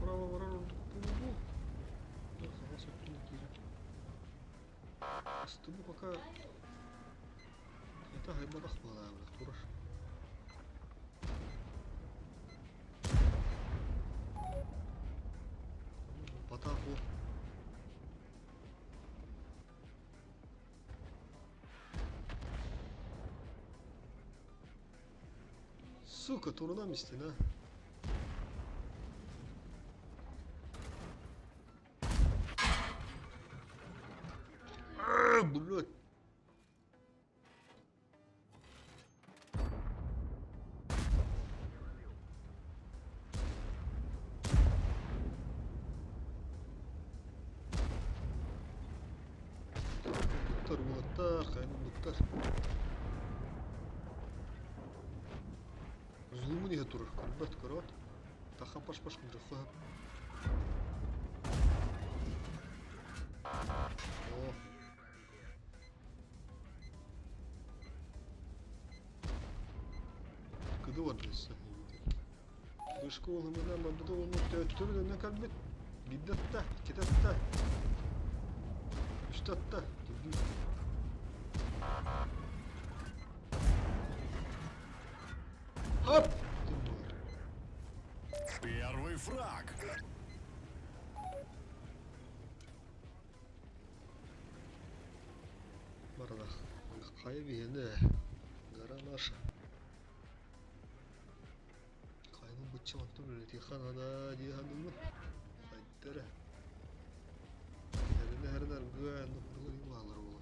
Право барар олдық. Стыбу пока это хайбадах была, блядь, кураж. Потапу. Сука, турна местина. Блядь. Буттар, қайын буттар. Зұлымы неге тұрыр? Күлбәт көріп. Таққан паш-паш күндір қойып. О. Кыды бар десе. Вышка олымынан бабыда оны түрі өне кәлбет. Биддатта, кетатта. Үштатта. Хоп! Первый фраг. Бардақ. Қайып енді. Гара наша. Қайның бұтчы манту білеті қанада дейханымы. Қайттары. Әрінер гүйәнді құрылы ұлағылар болы.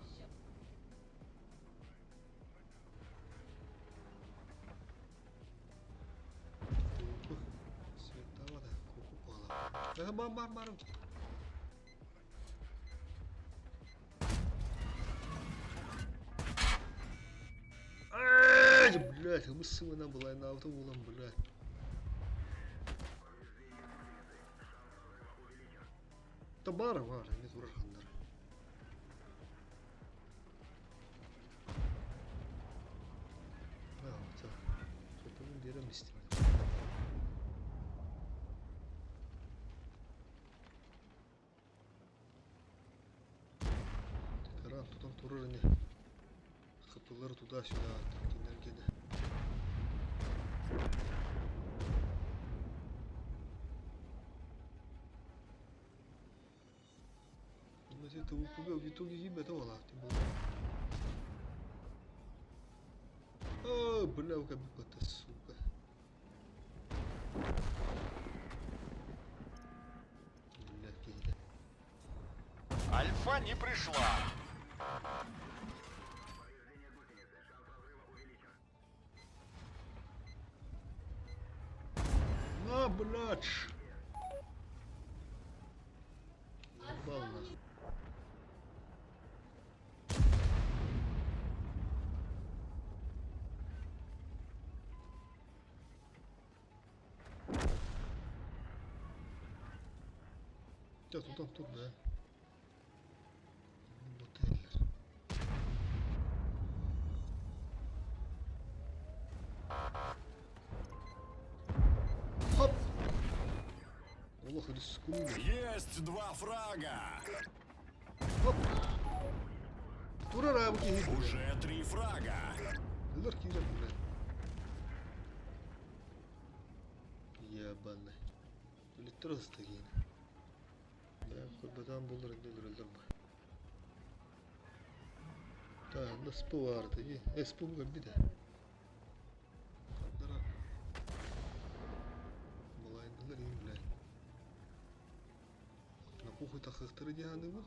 Бар. Ай, блядь, мысль она была, на авто была, блядь. Да бар, не турахандар. Что-то мы берем листья. Таран, тутан турыр не. Kapıları tуда-сюда energide. Но это в итоге ебет вала, ты был. А, бля, как бы это, сука. Бля, пиздец. Альфа не пришла. На, блядь! Ебал нахуй. Да, тут, да. Ботеллер. Хоп! Олох, рискуем. Есть 2 фрага. Хоп! Турара, буки. Уже 3 фрага. Лер кирер, блядь. Ебаный. Электроз такие. Да, хоть бы там был рендер бы. Да, на спуарда, спуга биде. Кандара. Малайндар им, блядь. На похуй так хахтары дияны был.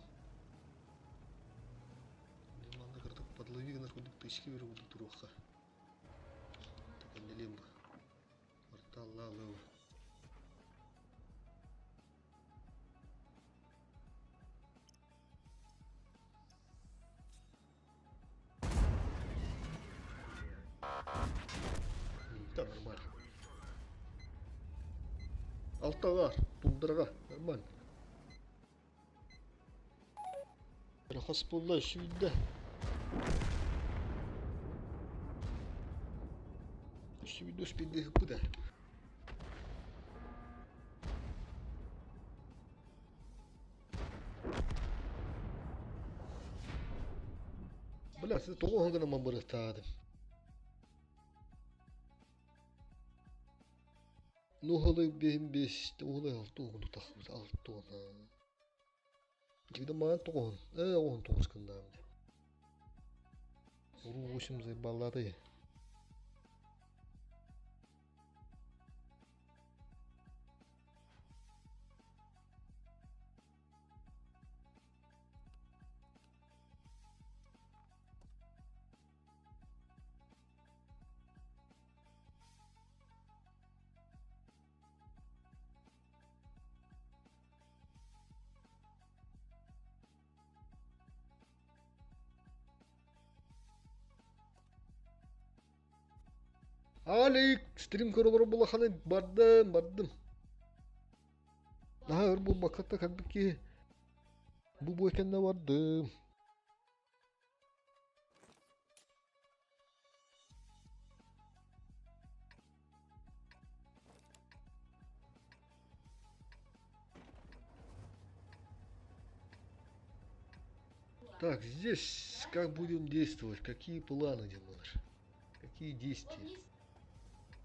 Неманда картак подлови наркотик тысячки беру туруха. Так не лимба. Портал лавы. Да, нормально. Алтагар, тундырга, нормально. Рахас полла шүйді. Шүйді шпейді хыпыда. Бля, сіз тоғын ғана мамырықтадым. Нухалы бейім беш, оғылай алты оғын тұтақымыз, алты оғын. Жегді маған тоғын, оғын тоғыз кындамын. Ұру өшімізі баллады. Алик, стрим көрілері болақаны бардым. Өр бұл бақытта кәлбіке. Бұл бойкенде бардым. Так, здесь как будем действовать? Какие планы, Димаш? Какие действия?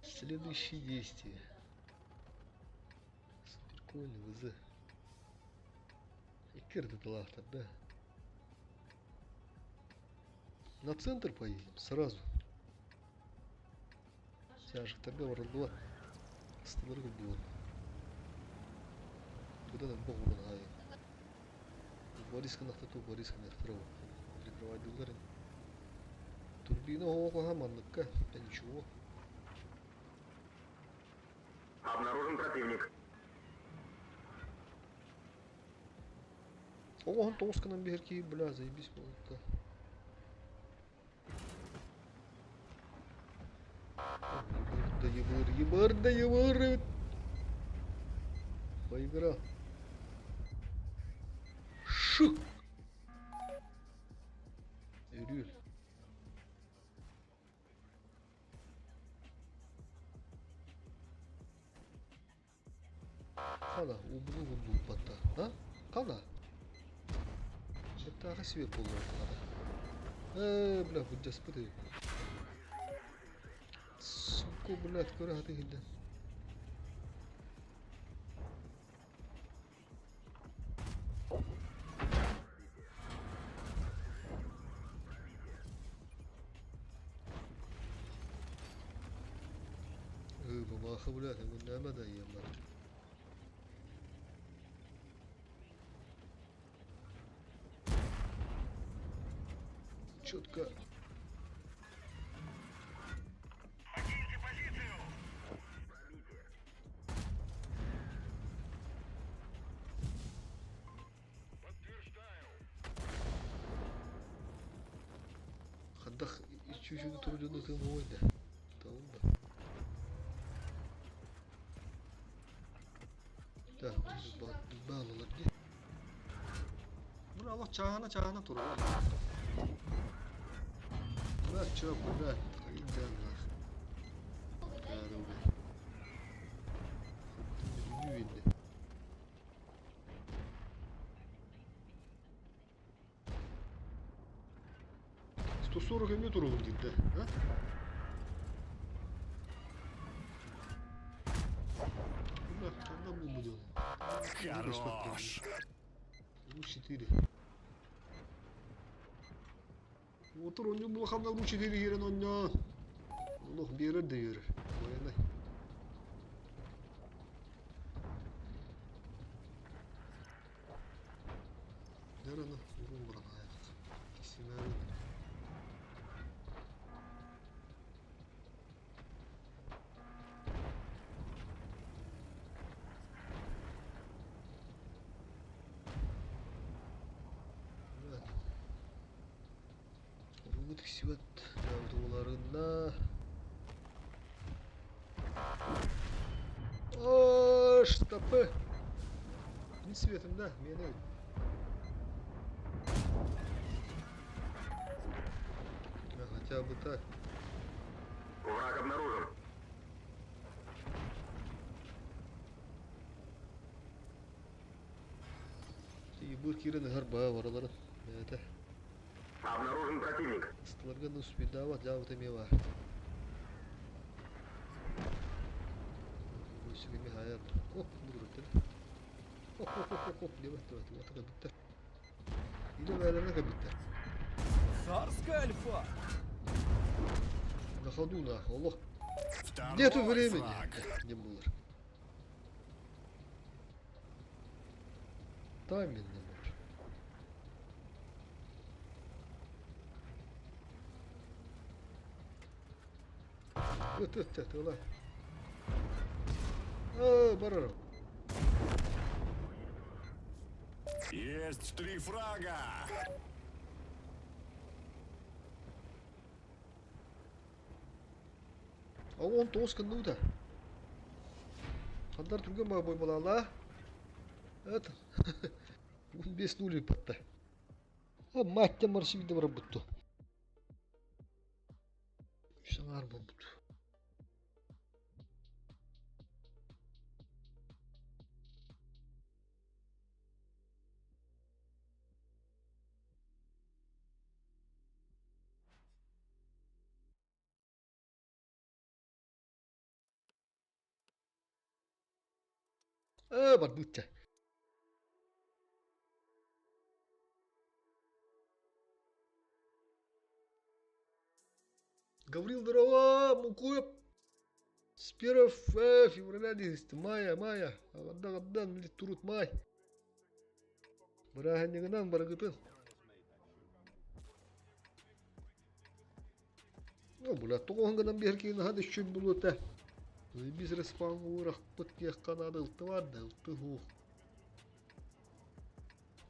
Следующие действия. Прикольно, ВЗ. И керды талахтар, да? На центр поедем сразу. Сейчас торговый разговор. Становится будет. Туда нам Богу нагай. Бориска нахтату, Бориска нахтару. Прикрывать дуларын. Турбина оха манныкка. Да ничего. Обнаружен противник. Оғын тоғызқынан бір еркей біля заебись болыпты. Ебыр. Поиграл. Шук. Эрюль. Қана, убылу бата. А? Қана? Тағы себеп болды қана. Бля, бұджас бұды. Сука, блядь, көрі хаты келді. Бабаха, блядь, ему нәмә да емар. Четко. Хандах чуть-чуть трудно ты мойда. Таунда. Да, балалар не. Бля, Allah çağına durur. Bırak çöp bırak. Kayıncanlar. Karı be. Ünlü bildi. $140 emniyet duralım dedi. Ha? Bırak, ondan mı diyor? Хорош. Bu 4. Otur oyuncu bu bakamda bu 4 yerin oyna. Allah bir yere de yürür. Oyna. Nerede? Vurun bana ayak. İkisini verin. Рубит свет явдуларында. Штапы. Не светом, да? Мені. Хотя бы так. Враг обнаружен. Ебur кирен гарба вараларын. Это. Обнаружен противник. Сталарга ну спидава, жабыта мева. Өсігіме хаяр. Оп, бұдырыптыр. Оп, дебатты. Отыға бітті. Или бәлеріне кәбітті. Царская альфа! На ходу, нахуй, Allah. Второй Нету времени. фраг. Не было. Тайминг не может. Вот, ла. Бараров. Есть 3 фрага. А он тоскан да. Хандар түрген бай бой болала. Это. 15 нули патта. А маття марши виде работу. Шаңар болду. Барбутча. Гаврил, здорово, Мукуев. С 1 февраля 10 мая. Авандан, милит турут май. Бараханегынан барагытын. Була тоғангадан беркейін хады шөп болуыта. Biz respawn uğrak pıt yakkan adı ıltı var da ıltı hu.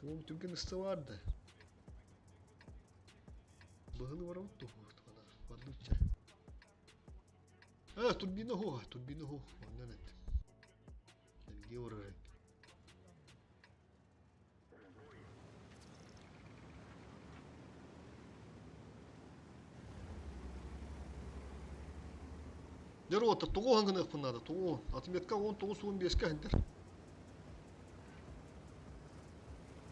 Oğlum Türkmenistan vardı. Bağını var ama bana. Varlıkça. Ha turbina ho. Turbina ho. Ondan et. Yani orarak. Дерота, того ганганах надо, того. Отметка он, того свой бешка хендер.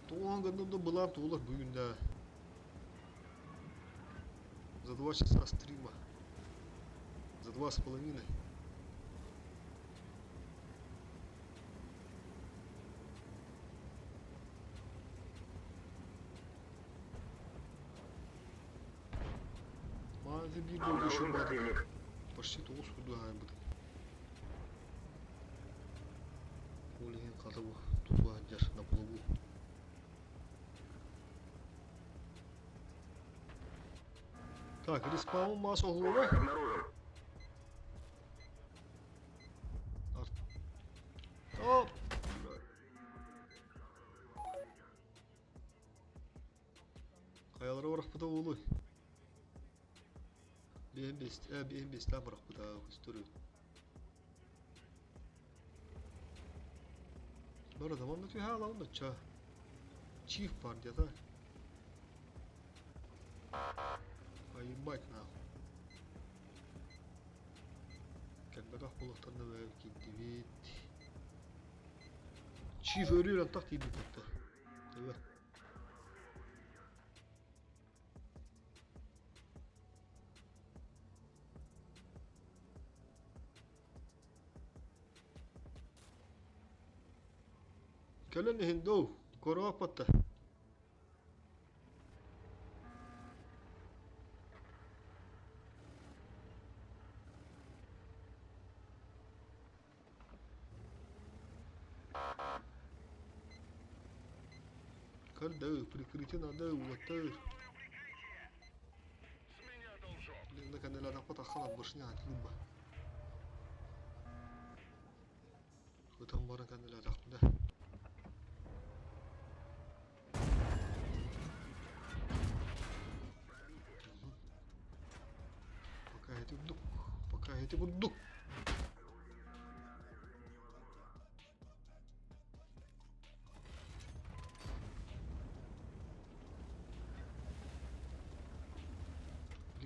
Того ганганда была, того бүгүндө. За 2 часа стрима. За 2,5. Мазы бил Вам еще наружен бадок. противник. Почти того судугаем буду. Олеген катыбы тутуган жаш на плаву. Так, респаун масса голова. Враг обнаружен. Оп! Каялары барак буда олой. BM5 там барак буда историю. Бара заманда түй хала онда ча. Чиф бар где-то. Поебать нахуй. Когда кулактарына бәйіп кетті бет. Чиф өрер антақ дейбі бітті. Evet. Kellen hindo. Korva patta. Когда прикрытие надо вот С меня должок. لأن كان لا نقطع خلاص برشنا هتلوبه وتم مرة كان لا تاخده пока эти буду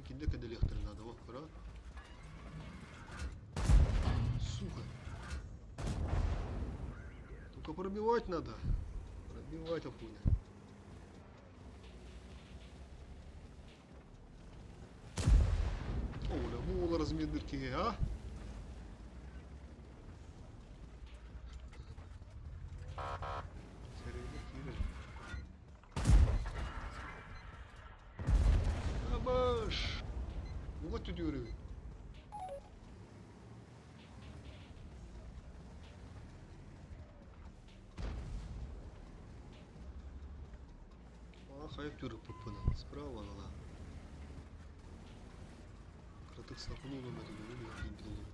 Кинде лехтер надо, вот, пора. Сука. Только пробивать надо. Пробивать охуенно. Оля, мола размер дырки, а? Абаш! Вот тут Юрий. Хайп Юрий попадал. Справа она. Кротых снапнул на эту дорогу, я не бил.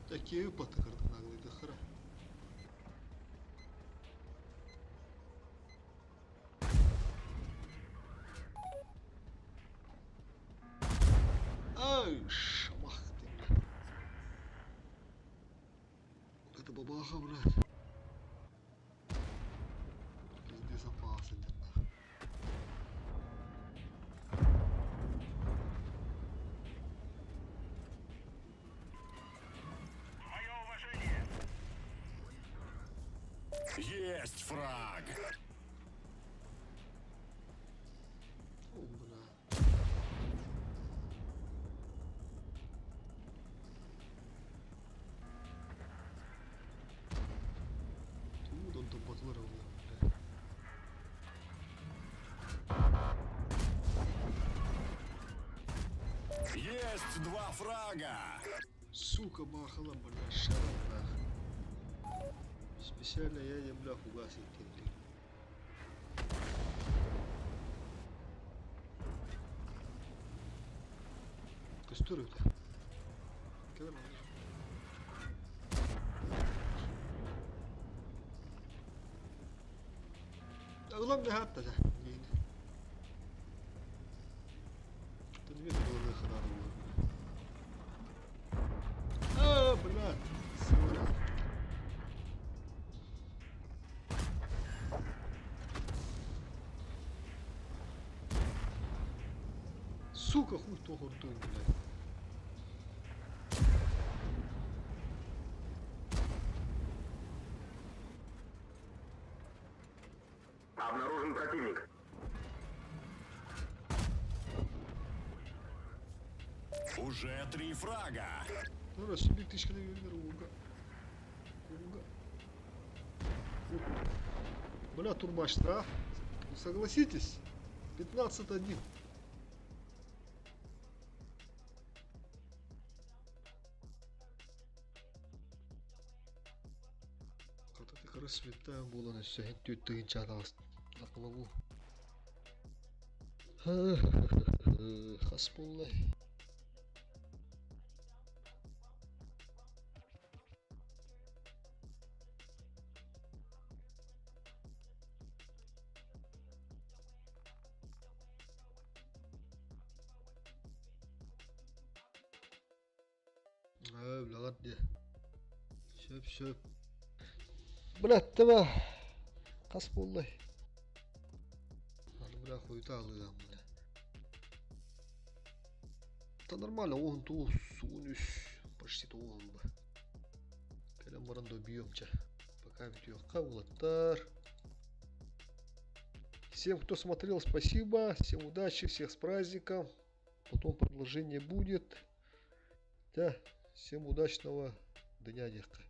Такие выпады, кротых наглые до хера. Ай, шамах ты, бля. Это бабаха, блядь. Пиздец опасен, нахуй. Мое уважение. Есть фраг! О, бля. Он там подвырал, бля. Есть 2 фрага! Сука, махала, бля, шарап, нахуй. Специально я не, бля, фугасик кинули. Кастуривай-то. Когда надо? Ухан бегатта да. Тут две головы храна. А, блядь. Сука. Сука, хуй то гордой, блядь. Обнаружен противник. Уже 3 фрага. Ну раз, себе тычка друга. Бля, турбач штраф. Ну, согласитесь? 15-1. Когда ты красота была на все, ты чаталась на плаву. Хасбуллах. Блядь, где? Шөп. Блядь, давай. Хасбуллах. Бля, хуйта алыгам, бля. Да нормально, он то сунусь. Почти то он бы. Келем баран добьемча. Пока видео кавлатар. Всем, кто смотрел, спасибо. Всем удачи, всех с праздником. Потом продолжение будет. Да, всем удачного дня, детка.